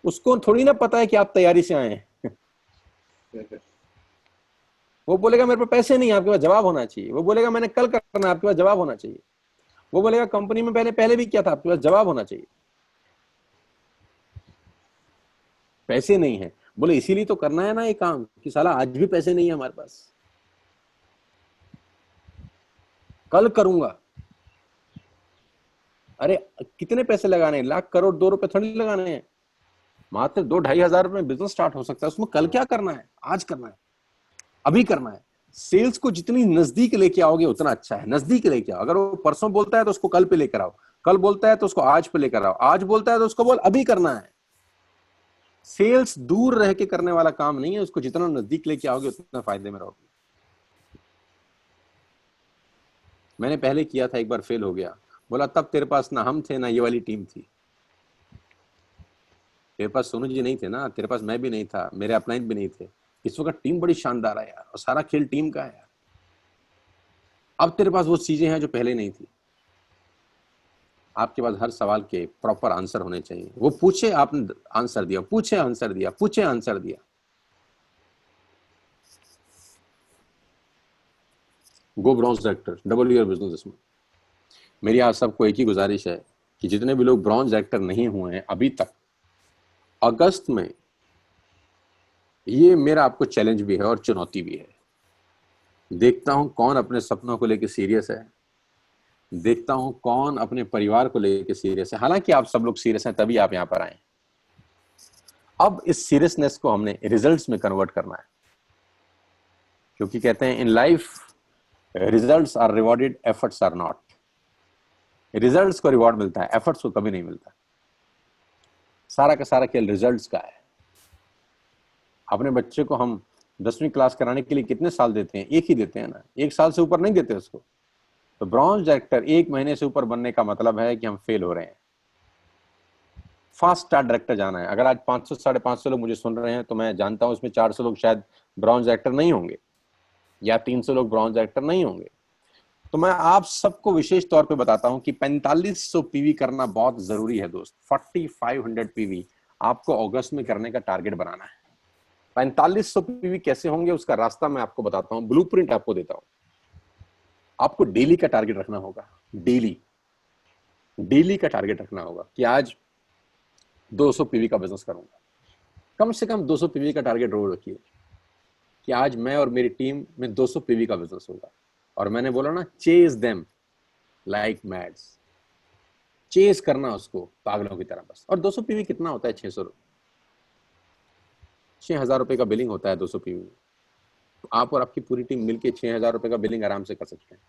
Speaker 1: उसको थोड़ी ना पता है कि आप तैयारी से आए हैं। वो बोलेगा मेरे पास पैसे नहीं है, आपके पास जवाब होना चाहिए। वो बोलेगा मैंने कल करना है, आपके पास जवाब होना चाहिए। वो बोलेगा कंपनी में पहले पहले भी किया था, आपके पास जवाब होना चाहिए। पैसे नहीं है, बोले इसीलिए तो करना है ना ये काम कि साला आज भी पैसे नहीं है हमारे पास, कल करूंगा। अरे कितने पैसे लगाने हैं? लाख करोड़ 2 रुपए थोड़ी लगाने हैं। मात्र 2-2.5 हजार में बिजनेस स्टार्ट हो सकता है। उसमें कल क्या करना है? आज करना है, अभी करना है। सेल्स को जितनी नजदीक लेके आओगे उतना अच्छा है। नजदीक लेके आओ। अगर वो परसों बोलता है तो उसको कल पे लेकर आओ, कल बोलता है तो उसको आज पे लेकर आओ, आज बोलता है तो उसको बोल अभी करना है। सेल्स दूर रह के करने वाला काम नहीं है, उसको जितना नजदीक लेके आओगे उतना फायदे में रहोगे। मैंने पहले किया था, एक बार फेल हो गया। बोला तब तेरे पास ना हम थे ना ये वाली टीम थी। तेरे पास सोनू जी नहीं थे ना, तेरे पास मैं भी नहीं था, मेरे अपलाइन भी नहीं थे। इस वक्त टीम बड़ी शानदार है यार, और सारा खेल टीम का है यार। अब तेरे पास वो चीजें हैं जो पहले नहीं थी। आपके पास हर सवाल के प्रॉपर आंसर होने चाहिए। वो पूछे आपने आंसर दिया, पूछे आंसर दिया, पूछे आंसर दिया। Go bronze director, double your business. इसमें मेरी आप सबको एक ही गुजारिश है कि जितने भी लोग ब्रॉन्ज डायरेक्टर नहीं हुए हैं अभी तक, अगस्त में, ये मेरा आपको चैलेंज भी है और चुनौती भी है। देखता हूं कौन अपने सपनों को लेकर सीरियस है, देखता हूं कौन अपने परिवार को लेकर सीरियस है। हालांकि आप सब लोग सीरियस हैं तभी आप यहां पर आए। अब इस सीरियसनेस को हमने रिजल्ट्स में कन्वर्ट करना है, क्योंकि कहते हैं in life results are rewarded, efforts are not. Results को रिवॉर्ड मिलता है, एफर्ट्स को कभी नहीं मिलता। सारा का सारा खेल रिजल्ट्स का है। अपने बच्चे को हम 10वीं क्लास कराने के लिए कितने साल देते हैं? एक ही देते हैं ना, 1 साल से ऊपर नहीं देते उसको। तो ब्रॉन्ज डायरेक्टर 1 महीने से ऊपर बनने का मतलब है कि हम फेल हो रहे हैं। फास्ट स्टार डायरेक्टर जाना है। अगर आज 500 550 लोग मुझे सुन रहे हैं तो मैं जानता हूं उसमें 400 लोग शायद ब्रॉन्ज डायरेक्टर नहीं होंगे, या 300 लोग ब्रॉन्ज डायरेक्टर नहीं होंगे। तो मैं आप सबको विशेष तौर पे बताता हूं कि 4500 पीवी करना बहुत जरूरी है दोस्त। 4500 पीवी आपको अगस्त में करने का टारगेट बनाना है। 4500 पीवी कैसे होंगे उसका रास्ता मैं आपको बताता हूं, ब्लूप्रिंट आपको देता हूं। आपको डेली का टारगेट रखना होगा। डेली डेली का टारगेट रखना होगा कि आज 200 पीवी का बिजनेस करूंगा। कम से कम 200 पीवी का टारगेट रोज रखिए कि आज मैं और मेरी टीम में 200 पीवी का बिजनेस होगा। और मैंने बोला ना, chase them like Mads. Chase करना उसको पागलों की तरह बस। और 200 पीवी कितना होता है? 600 ₹6,000 का बिलिंग होता है 200 पीवी में। तो आप और आपकी पूरी टीम मिलके ₹6,000 का बिलिंग आराम से कर सकते हैं।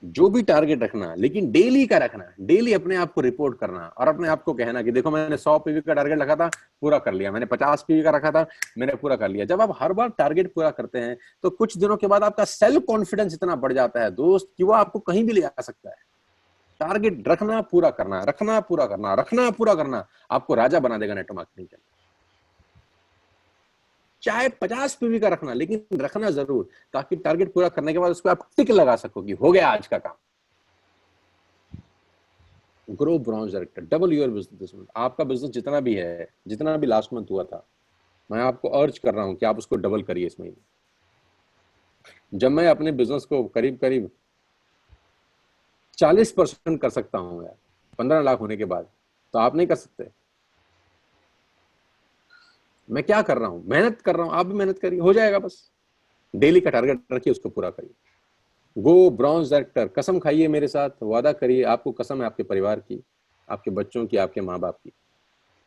Speaker 1: जो भी टारगेट रखना, लेकिन डेली का रखना, डेली अपने आप को रिपोर्ट करना और अपने आप को कहना कि देखो मैंने 100 पीवी का टारगेट रखा था, पूरा कर लिया, मैंने 50 पीवी का रखा था, मैंने पूरा कर लिया। जब आप हर बार टारगेट पूरा करते हैं तो कुछ दिनों के बाद आपका सेल्फ कॉन्फिडेंस इतना बढ़ जाता है दोस्त कि वो आपको कहीं भी ले जा सकता है। टारगेट रखना, पूरा करना, रखना, पूरा करना, रखना, पूरा करना, आपको राजा बना देगा नेटवर्क मार्केटिंग के। चाहे 50 पीवी का रखना, लेकिन रखना जरूर, ताकि टारगेट पूरा करने के बाद उसको आप टिक लगा सको कि हो गया आज का काम। Grow bronze director, double your business. आपका बिजनेस जितना भी है, जितना भी लास्ट मंथ हुआ था, मैं आपको अर्ज कर रहा हूं कि आप उसको डबल करिए इस महीने। जब मैं अपने बिजनेस को करीब करीब 40% कर सकता हूं यार 15 लाख होने के बाद, तो आप नहीं कर सकते? मैं क्या कर रहा हूं? मेहनत कर रहा हूं, आप भी मेहनत करिए, हो जाएगा। बस डेली का टारगेट रखिए, उसको पूरा करिए। गो ब्रॉन्ज डायरेक्टर, कसम खाइए मेरे साथ, वादा करिए, आपको कसम है आपके परिवार की, आपके बच्चों की, आपके माँ बाप की,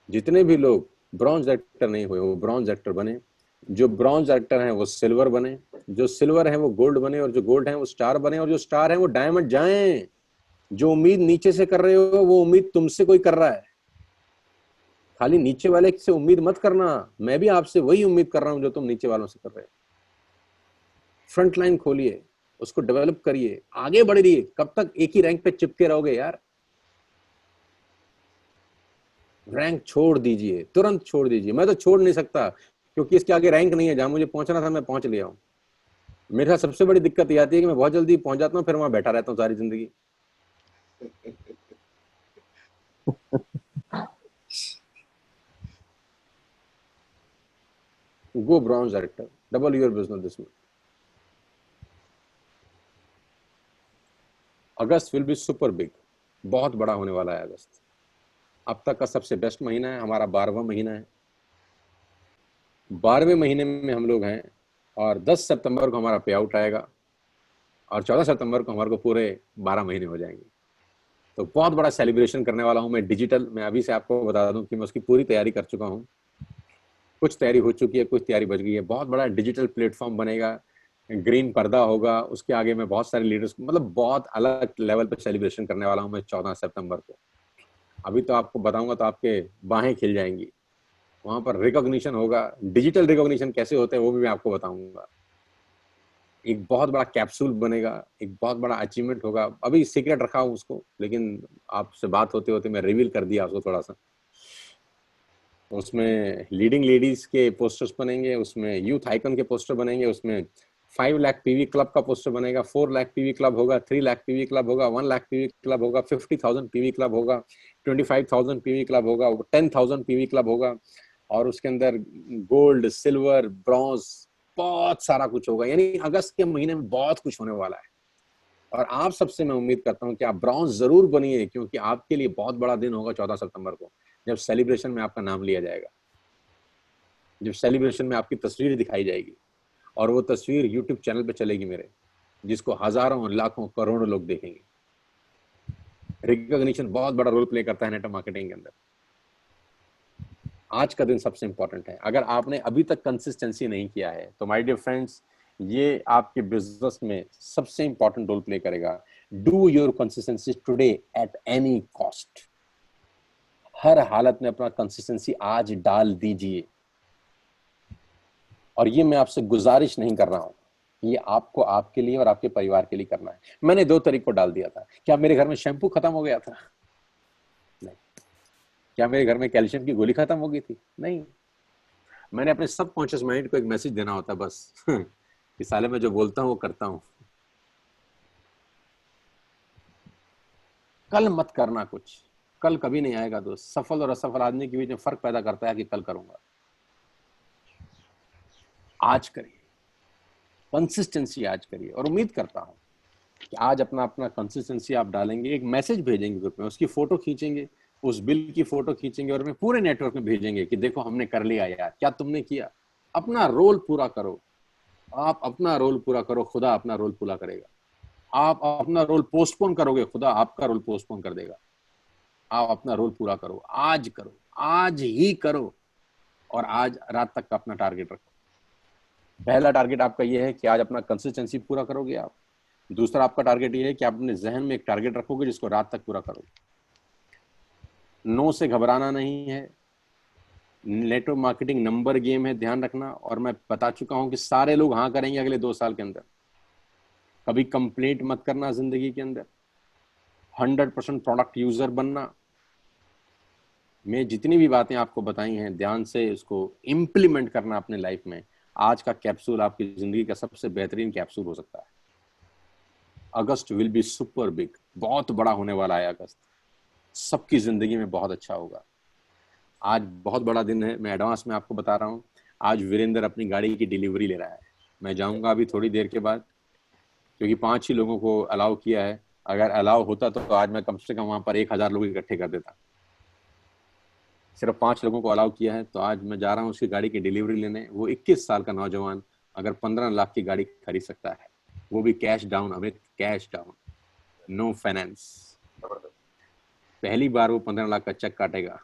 Speaker 1: जितने भी लोग ब्रॉन्ज डायरेक्टर नहीं हुए वो ब्रॉन्ज डायरेक्टर बने। जो ब्रॉन्ज डायरेक्टर हैं वो सिल्वर बने, जो सिल्वर है वो गोल्ड बने, और जो गोल्ड है वो स्टार बने, और जो स्टार है वो डायमंड जाएं। जो उम्मीद नीचे से कर रहे हो वो उम्मीद तुमसे कोई कर रहा है। खाली नीचे वाले से उम्मीद मत करना, मैं भी आपसे वही उम्मीद कर रहा हूं जो तुम नीचे वालों से कर रहे हो। फ्रंट लाइन खोलिए, उसको डेवलप करिए, आगे बढ़िए। कब तक एक ही रैंक पे चिपके रहोगे यार? रैंक छोड़ दीजिए, तुरंत छोड़ दीजिए। मैं तो छोड़ नहीं सकता, क्योंकि इसके आगे रैंक नहीं है। जहां मुझे पहुंचना था मैं पहुंच लिया हूं। मेरे साथ सबसे बड़ी दिक्कत ये आती है कि मैं बहुत जल्दी पहुंच जाता हूं, फिर वहां बैठा रहता हूं सारी जिंदगी। Go bronze director, double your business this month. August will be super big, बहुत बड़ा होने वाला है अगस्त। अब तक का सबसे बेस्ट महीना है, हमारा 12वां महीना है। 12वें महीने में हम लोग हैं, और 10 सितंबर को हमारा पे आउट आएगा, और 14 सितंबर को हमारे को पूरे 12 महीने हो जाएंगे। तो बहुत बड़ा सेलिब्रेशन करने वाला हूं मैं डिजिटल। मैं अभी से आपको बता दूं कि मैं उसकी पूरी तैयारी कर चुका हूं। कुछ तैयारी हो चुकी है, कुछ तैयारी बच गई है। बहुत बड़ा डिजिटल प्लेटफॉर्म बनेगा, ग्रीन पर्दा होगा, उसके आगे मैं बहुत सारे लीडर्स, मतलब बहुत अलग लेवल पर सेलिब्रेशन करने वाला हूं मैं 14 सितंबर को। अभी तो आपको बताऊंगा तो आपके बाहें खिल जाएंगी। वहां पर रिकॉग्निशन होगा, डिजिटल रिकॉग्निशन कैसे होते हैं वो भी मैं आपको बताऊंगा। एक बहुत बड़ा कैप्सूल बनेगा, एक बहुत बड़ा अचीवमेंट होगा। अभी सीक्रेट रखा हूं उसको, लेकिन आपसे बात होते होते मैं रिवील कर दिया उसको थोड़ा सा। उसमें लीडिंग लेडीज के पोस्टर्स बनेंगे, उसमें यूथ आइकन के पोस्टर बनेंगे, उसमें 5 लाख पीवी क्लब का पोस्टर बनेगा, 4 लाख पीवी क्लब होगा, 3 लाख पीवी क्लब होगा, 1 लाख पीवी क्लब होगा, 50,000 पीवी क्लब होगा, 25,000 पीवी क्लब होगा, 10,000 पीवी क्लब होगा। और उसके अंदर गोल्ड, सिल्वर, ब्रॉन्ज, बहुत सारा कुछ होगा। यानी अगस्त के महीने में बहुत कुछ होने वाला है। और आप सबसे मैं उम्मीद करता हूं कि आप ब्रॉन्ज जरूर बनिए, क्योंकि आपके लिए बहुत बड़ा दिन होगा 14 सितंबर को, जब सेलिब्रेशन में आपका नाम लिया जाएगा, जब सेलिब्रेशन में आपकी तस्वीर दिखाई जाएगी, और वो तस्वीर यूट्यूब चैनल पे चलेगी मेरे, जिसको हजारों, लाखों, करोड़ों लोग देखेंगे। रिकॉग्निशन बहुत बड़ा रोल प्ले करता है नेटवर्क मार्केटिंग के अंदर। आज का दिन सबसे इंपॉर्टेंट है। अगर आपने अभी तक कंसिस्टेंसी नहीं किया है तो माय डियर फ्रेंड्स, ये आपके बिजनेस में सबसे इंपॉर्टेंट रोल प्ले करेगा। Do your consistency today at any cost. हर हालत में अपना कंसिस्टेंसी आज डाल दीजिए। और ये मैं आपसे गुजारिश नहीं कर रहा हूं, ये आपको, आपके लिए और आपके परिवार के लिए करना है। मैंने 2 तरीकों डाल दिया था। क्या मेरे घर में शैम्पू खत्म हो गया था? नहीं। क्या मेरे घर में कैल्शियम की गोली खत्म हो गई थी? नहीं। मैंने अपने सबकॉन्शियस माइंड को एक मैसेज देना होता है बस कि साले मैं जो बोलता हूं वो करता हूं। कल मत करना कुछ, कल कभी नहीं आएगा दोस्त। सफल और असफल आदमी के बीच में फर्क पैदा करता है कि कल करूंगा। आज करिए, कंसिस्टेंसी आज करिए। और उम्मीद करता हूं कि आज अपना अपना कंसिस्टेंसी आप डालेंगे, एक मैसेज भेजेंगे ग्रुप में, उसकी फोटो खींचेंगे, उस बिल की फोटो खींचेंगे, और मैं पूरे नेटवर्क में भेजेंगे कि देखो हमने कर लिया यार। क्या तुमने किया? अपना रोल पूरा करो। आप अपना रोल पूरा करो, खुदा अपना रोल पूरा करेगा। आप अपना रोल पोस्टपोन करोगे, खुदा आपका रोल पोस्टपोन कर देगा। आप अपना रोल पूरा करो, आज करो, आज ही करो। और आज रात तक का अपना टारगेट रखो। पहला टारगेट आपका ये है कि आज अपना कंसिस्टेंसी पूरा करोगे आप। दूसरा आपका टारगेट ये है कि आप अपने जहन में एक टारगेट रखोगे जिसको रात तक पूरा करोगे। नो से घबराना नहीं है। नेटवर्क मार्केटिंग नंबर गेम है, ध्यान रखना। और मैं बता चुका हूं कि सारे लोग हाँ करेंगे अगले 2 साल के अंदर। कभी कंप्लेंट मत करना जिंदगी के अंदर। 100% प्रोडक्ट यूजर बनना। मैं जितनी भी बातें आपको बताई हैं ध्यान से उसको इंप्लीमेंट करना अपने लाइफ में। आज का कैप्सूल आपकी जिंदगी का सबसे बेहतरीन कैप्सूल हो सकता है। अगस्त विल बी सुपर बिग, बहुत बड़ा होने वाला है अगस्त। सबकी जिंदगी में बहुत अच्छा होगा। आज बहुत बड़ा दिन है, मैं एडवांस में आपको बता रहा हूँ। आज वीरेंद्र अपनी गाड़ी की डिलीवरी ले रहा है। मैं जाऊंगा अभी थोड़ी देर के बाद, क्योंकि 5 ही लोगों को अलाउ किया है। अगर अलाउ होता तो आज मैं कम से कम वहां पर 1,000 लोग इकट्ठे कर देता। सिर्फ 5 लोगों को अलाउ किया है, तो आज मैं जा रहा हूँ उसकी गाड़ी की डिलीवरी लेने। वो 21 साल का नौजवान अगर 15 लाख की गाड़ी खरीद सकता है, वो भी cash down, Amit, cash down, no finance. पहली बार वो 15 लाख का चेक काटेगा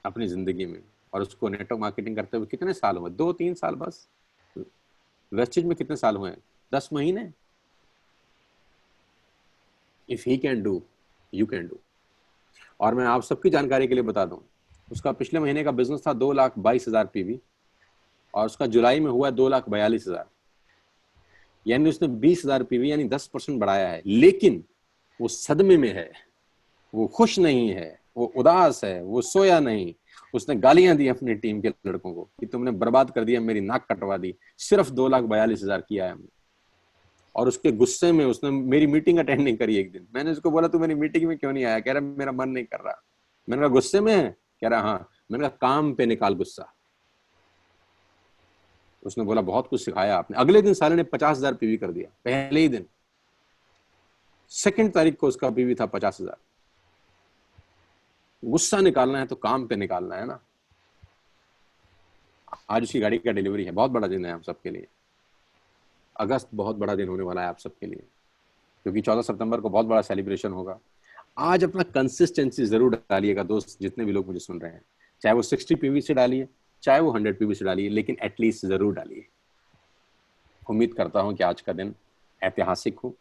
Speaker 1: अपनी जिंदगी में। और उसको नेटवर्क मार्केटिंग करते हुए कितने साल हुए? 2-3 साल बस। वेस्टेज में कितने साल हुए हैं? 10 महीने। If he can do, you can do. और मैं आप सबकी जानकारी के लिए बता दूं, उसका पिछले महीने का बिजनेस था 2,22,000 पीवी, और उसका जुलाई में हुआ 2,42,000। यानी उसने 20,000 पीवी यानी 10% बढ़ाया है। लेकिन वो सदमे में है, वो खुश नहीं है, वो उदास है, वो सोया नहीं। उसने गालियां दी अपनी टीम के लड़कों को कि तुमने बर्बाद कर दिया, मेरी नाक कटवा दी। सिर्फ 2,42,000 किया है हमने। और उसके गुस्से में उसने मेरी मीटिंग अटेंड नहीं करी एक दिन। मैंने उसको बोला तू मेरी मीटिंग में क्यों नहीं आया? कह रहा मेरा मन नहीं कर रहा। मैंने कहा गुस्से में है? कह रहा हाँ। मैंने कहा काम पे निकाल गुस्सा। उसने बोला बहुत कुछ सिखाया आपने। अगले दिन साले ने 50,000 पीवी कर दिया, पहले ही दिन। 2 तारीख को उसका पीवी था 50,000। गुस्सा निकालना है तो काम पे निकालना है ना। आज उसकी गाड़ी का डिलीवरी है। बहुत बड़ा दिन है हम सबके लिए। अगस्त बहुत बड़ा दिन होने वाला है आप सबके लिए, क्योंकि 14 सितंबर को बहुत बड़ा सेलिब्रेशन होगा। आज अपना कंसिस्टेंसी जरूर डालिएगा दोस्त, जितने भी लोग मुझे सुन रहे हैं। चाहे वो 60 पीवी से डालिए, चाहे वो 100 पीवी से डालिए, लेकिन एटलीस्ट जरूर डालिए। उम्मीद करता हूं कि आज का दिन ऐतिहासिक हो,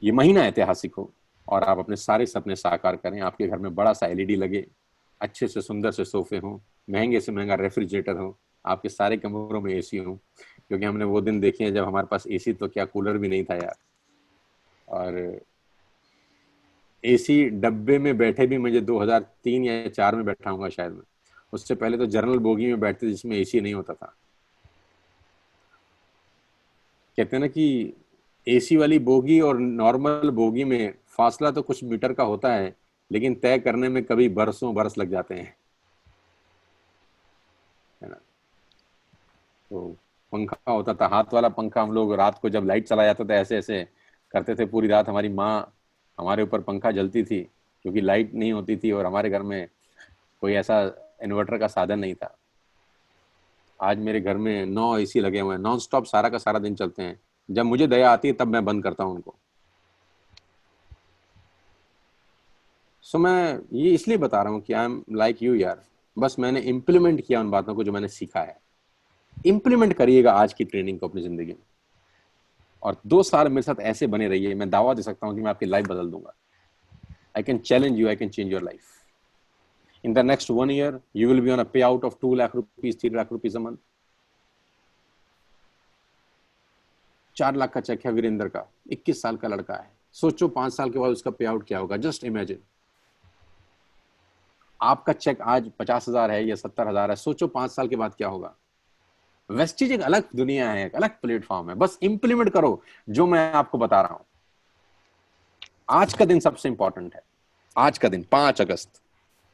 Speaker 1: ये महीना ऐतिहासिक हो, और आप अपने सारे सपने साकार करें। आपके घर में बड़ा सा एलईडी लगे, अच्छे से सुंदर से सोफे हों, महंगे से महंगा रेफ्रिजरेटर हो, आपके सारे कमरों में एसी हो। क्योंकि हमने वो दिन देखे हैं जब हमारे पास एसी तो क्या कूलर भी नहीं था यार। और एसी डब्बे में बैठे भी मुझे 2003 या 4 में बैठा हूँ शायद मैं। उससे पहले तो जनरल बोगी में बैठते जिसमें एसी नहीं होता था। कहते हैं ना कि एसी वाली बोगी और नॉर्मल बोगी में फासला तो कुछ मीटर का होता है, लेकिन तय करने में कभी बरसों बरस लग जाते हैं, है ना। तो पंखा होता था, हाथ वाला पंखा। हम लोग रात को जब लाइट चला जाता था ऐसे ऐसे करते थे पूरी रात। हमारी माँ हमारे ऊपर पंखा जलती थी, क्योंकि लाइट नहीं होती थी और हमारे घर में कोई ऐसा इन्वर्टर का साधन नहीं था। आज मेरे घर में 9 एसी लगे हुए हैं, नॉन स्टॉप सारा का सारा दिन चलते हैं। जब मुझे दया आती है तब मैं बंद करता हूँ उनको। सो मैं ये इसलिए बता रहा हूँ कि आई एम लाइक यू यार। बस मैंने इम्प्लीमेंट किया उन बातों को जो मैंने सीखा है। इम्प्लीमेंट करिएगा आज की ट्रेनिंग को अपनी जिंदगी में, और 2 साल मेरे साथ ऐसे बने रहिए। मैं दावा दे सकता हूँ कि मैं आपकी लाइफ बदल दूंगा। I can challenge you, I can change your life. In the next 1 year, you will be on a payout of 2 lakh rupees, 3 lakh rupees a month. 4 lakh का चेक है वीरेंद्र का, 21 साल का लड़का है। सोचो 5 साल के बाद उसका पे आउट क्या होगा। जस्ट इमेजिन, आपका चेक आज 50,000 है या 70,000 है, सोचो 5 साल के बाद क्या होगा। वेस्टिज एक अलग दुनिया है, एक अलग प्लेटफॉर्म है। बस इंप्लीमेंट करो जो मैं आपको बता रहा हूं। आज का दिन सबसे इंपॉर्टेंट है। आज का दिन 5 अगस्त।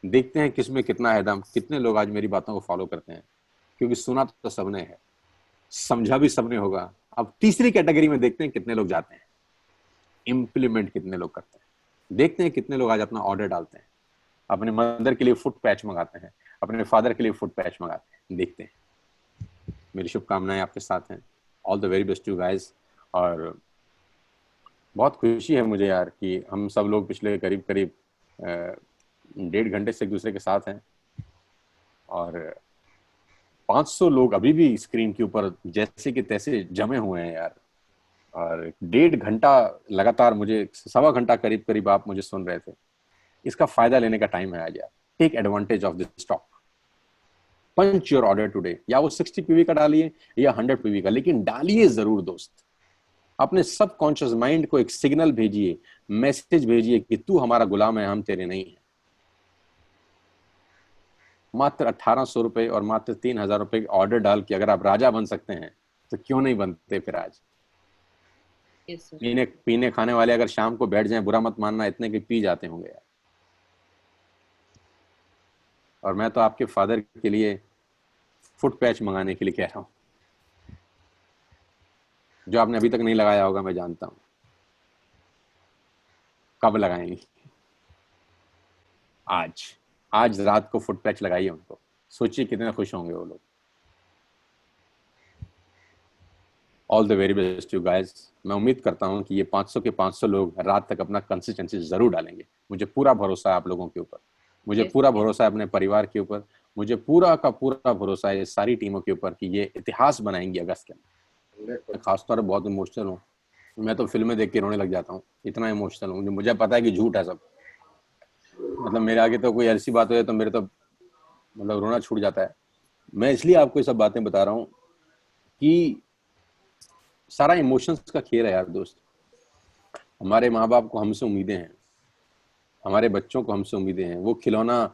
Speaker 1: देखते हैं किसमें कितना है दम, कितने लोग आज मेरी बातों को फॉलो करते हैं। क्योंकि सुना तो सबने है, समझा भी सबने होगा। अब तीसरी कैटेगरी में देखते हैं कितने लोग जाते हैं, इंप्लीमेंट कितने लोग करते हैं। देखते हैं कितने लोग आज अपना ऑर्डर डालते हैं, अपने मदर के लिए फुट पैच मंगाते हैं, अपने फादर के लिए फुट पैच मंगाते हैं। देखते हैं। मेरी शुभकामनाएं आपके साथ हैं। All the very best to guys. और बहुत खुशी है मुझे यार कि हम सब लोग पिछले करीब करीब 1.5 घंटे से एक दूसरे के साथ हैं। और 500 लोग अभी भी स्क्रीन के ऊपर जैसे कि तैसे जमे हुए हैं यार। और 1.5 घंटा लगातार, मुझे 1.25 घंटा करीब करीब आप मुझे सुन रहे थे। इसका फायदा लेने का टाइम है आज यार। Take advantage of this stock. Punch your order today. या वो 60 पीवी का डालिए या 100 पीवी का, लेकिन डालिए जरूर दोस्त। अपने सब कॉन्शियस माइंड को एक सिग्नल भेजिए, मैसेज भेजिए कि तू हमारा गुलाम है, हम तेरे नहीं है। मात्र 1800 रुपए और मात्र 3000 रुपए के ऑर्डर डाल के अगर आप राजा बन सकते हैं तो क्यों नहीं बनते फिर आज। पीने पीने खाने वाले अगर शाम को बैठ जाएं, बुरा मत मानना, इतने के पी जाते होंगे यार। और मैं तो आपके फादर के लिए फुट पैच मंगाने के लिए कह रहा हूं, जो आपने अभी तक नहीं लगाया होगा, मैं जानता हूं। कब लगाएंगे? आज। आज रात को फुट पैच लगाइए उनको। सोचिए कितने खुश होंगे वो लोग। All the very best you guys. मैं उम्मीद करता हूं कि ये 500 के 500 लोग रात तक अपना कंसिस्टेंसी जरूर डालेंगे। मुझे पूरा भरोसा है आप लोगों के ऊपर, मुझे पूरा भरोसा है अपने परिवार के ऊपर, मुझे पूरा का पूरा भरोसा है ये सारी टीमों के ऊपर कि ये इतिहास बनाएंगी अगस्त के अंदर। खासतौर पर बहुत इमोशनल हूँ मैं, तो फिल्में देख के रोने लग जाता हूँ, इतना इमोशनल हूँ। मुझे पता है कि झूठ है सब, मतलब मेरे आगे तो कोई ऐसी बात हो जाए तो मेरे तो मतलब रोना छूट जाता है। मैं इसलिए आपको ये सब बातें बता रहा हूँ कि सारा इमोशंस का खेल है यार दोस्त। हमारे माँ बाप को हमसे उम्मीदें हैं, हमारे बच्चों को हमसे उम्मीदें हैं। वो खिलौना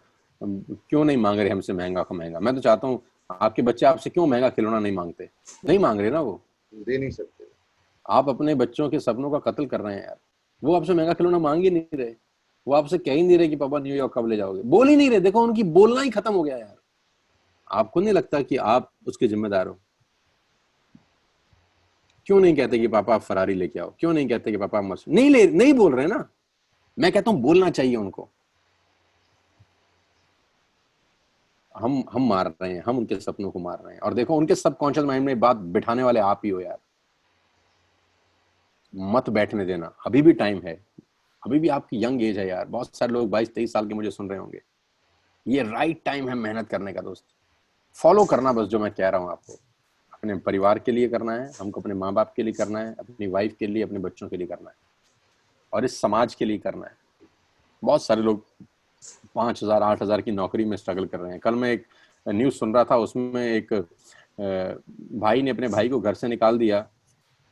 Speaker 1: क्यों नहीं मांग रहे हमसे महंगा का महंगा। मैं तो चाहता हूँ आपके बच्चे आपसे क्यों महंगा खिलौना नहीं मांगते, नहीं मांग रहे ना, वो
Speaker 2: दे नहीं सकते।
Speaker 1: आप अपने बच्चों के सपनों का कत्ल कर रहे हैं यार। वो आपसे महंगा खिलौना मांग ही नहीं रहे, वो आपसे कह ही नहीं रहे कि पापा न्यूयॉर्क कब ले जाओगे, बोल ही नहीं रहे। देखो उनकी बोलना ही खत्म हो गया यार। आपको नहीं लगता कि आप उसके जिम्मेदार हो? क्यों नहीं कहते कि पापा आप फरारी लेके आओ, क्यों नहीं कहते कि पापा आप मर्सिडीज नहीं ले, नहीं बोल रहे ना। मैं कहता हूं बोलना चाहिए उनको। हम मार रहे हैं, हम उनके सपनों को मार रहे हैं। और देखो उनके सबकॉन्शियस माइंड में बात बिठाने वाले आप ही हो यार। मत बैठने देना, अभी भी टाइम है, अभी भी आपकी यंग एज है यार। बहुत सारे लोग 22-23 साल के मुझे सुन रहे होंगे। ये राइट टाइम है मेहनत करने का दोस्त। फॉलो करना बस जो मैं कह रहा हूं आपको। अपने परिवार के लिए करना है हमको, अपने माँ बाप के लिए करना है, अपनी वाइफ के लिए, अपने बच्चों के लिए करना है, और इस समाज के लिए करना है। बहुत सारे लोग 5,000 8,000 की नौकरी में स्ट्रगल कर रहे हैं। कल मैं एक न्यूज़ सुन रहा था, उसमें एक भाई ने अपने भाई को घर से निकाल दिया।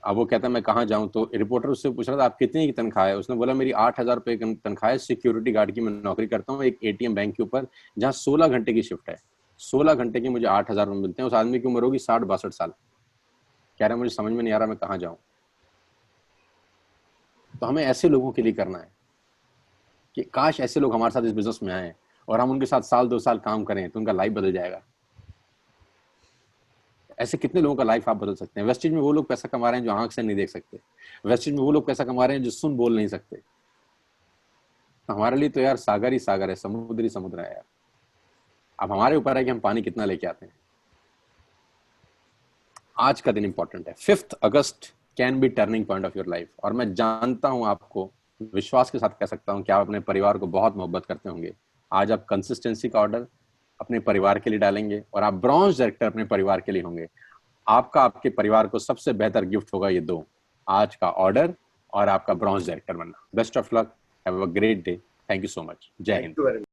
Speaker 1: अब वो कहता है मैं कहाँ जाऊं, तो रिपोर्टर उससे पूछ रहा था आप कितने की तनख्वाह है। उसने बोला मेरी 8,000 रुपये की तनख्वाह है, सिक्योरिटी गार्ड की मैं नौकरी करता हूँ एक एटीएम बैंक के ऊपर, जहाँ 16 घंटे की शिफ्ट है। 16 घंटे की मुझे 8,000 रुपये मिलते हैं। उस आदमी की उम्र होगी 60-62 साल। कह रहा है मुझे समझ में नहीं आ रहा मैं कहाँ जाऊं। तो हमें ऐसे लोगों के लिए करना है कि काश ऐसे लोग हमारे साथ इस बिजनेस में आए और हम उनके साथ 1-2 साल काम करें तो उनका लाइफ बदल जाएगा। ऐसे कितने लोगों का लाइफ आप बदल सकते हैं। वेस्टेज में वो लोग पैसा कमा रहे हैं जो आंख से नहीं देख सकते, वेस्टेज में वो लोग पैसा कमा रहे हैं जो सुन बोल नहीं सकते। तो हमारे लिए तो यार सागर ही सागर है, समुद्र ही समुद्र है यार। अब हमारे ऊपर है कि हम पानी कितना लेके आते हैं। आज का दिन इंपॉर्टेंट है। 5 August can be turning point of your life. और मैं जानता हूं, आपको विश्वास के साथ कह सकता हूं कि आप अपने परिवार को बहुत मोहब्बत करते होंगे। आज आप कंसिस्टेंसी का ऑर्डर अपने परिवार के लिए डालेंगे और आप ब्रॉन्ज डायरेक्टर अपने परिवार के लिए होंगे। आपका आपके परिवार को सबसे बेहतर गिफ्ट होगा ये दो, आज का ऑर्डर और आपका ब्रॉन्ज डायरेक्टर बनना। Best of luck, have a great day. Thank you so much. जय
Speaker 2: thank
Speaker 1: Hind.
Speaker 2: You very much.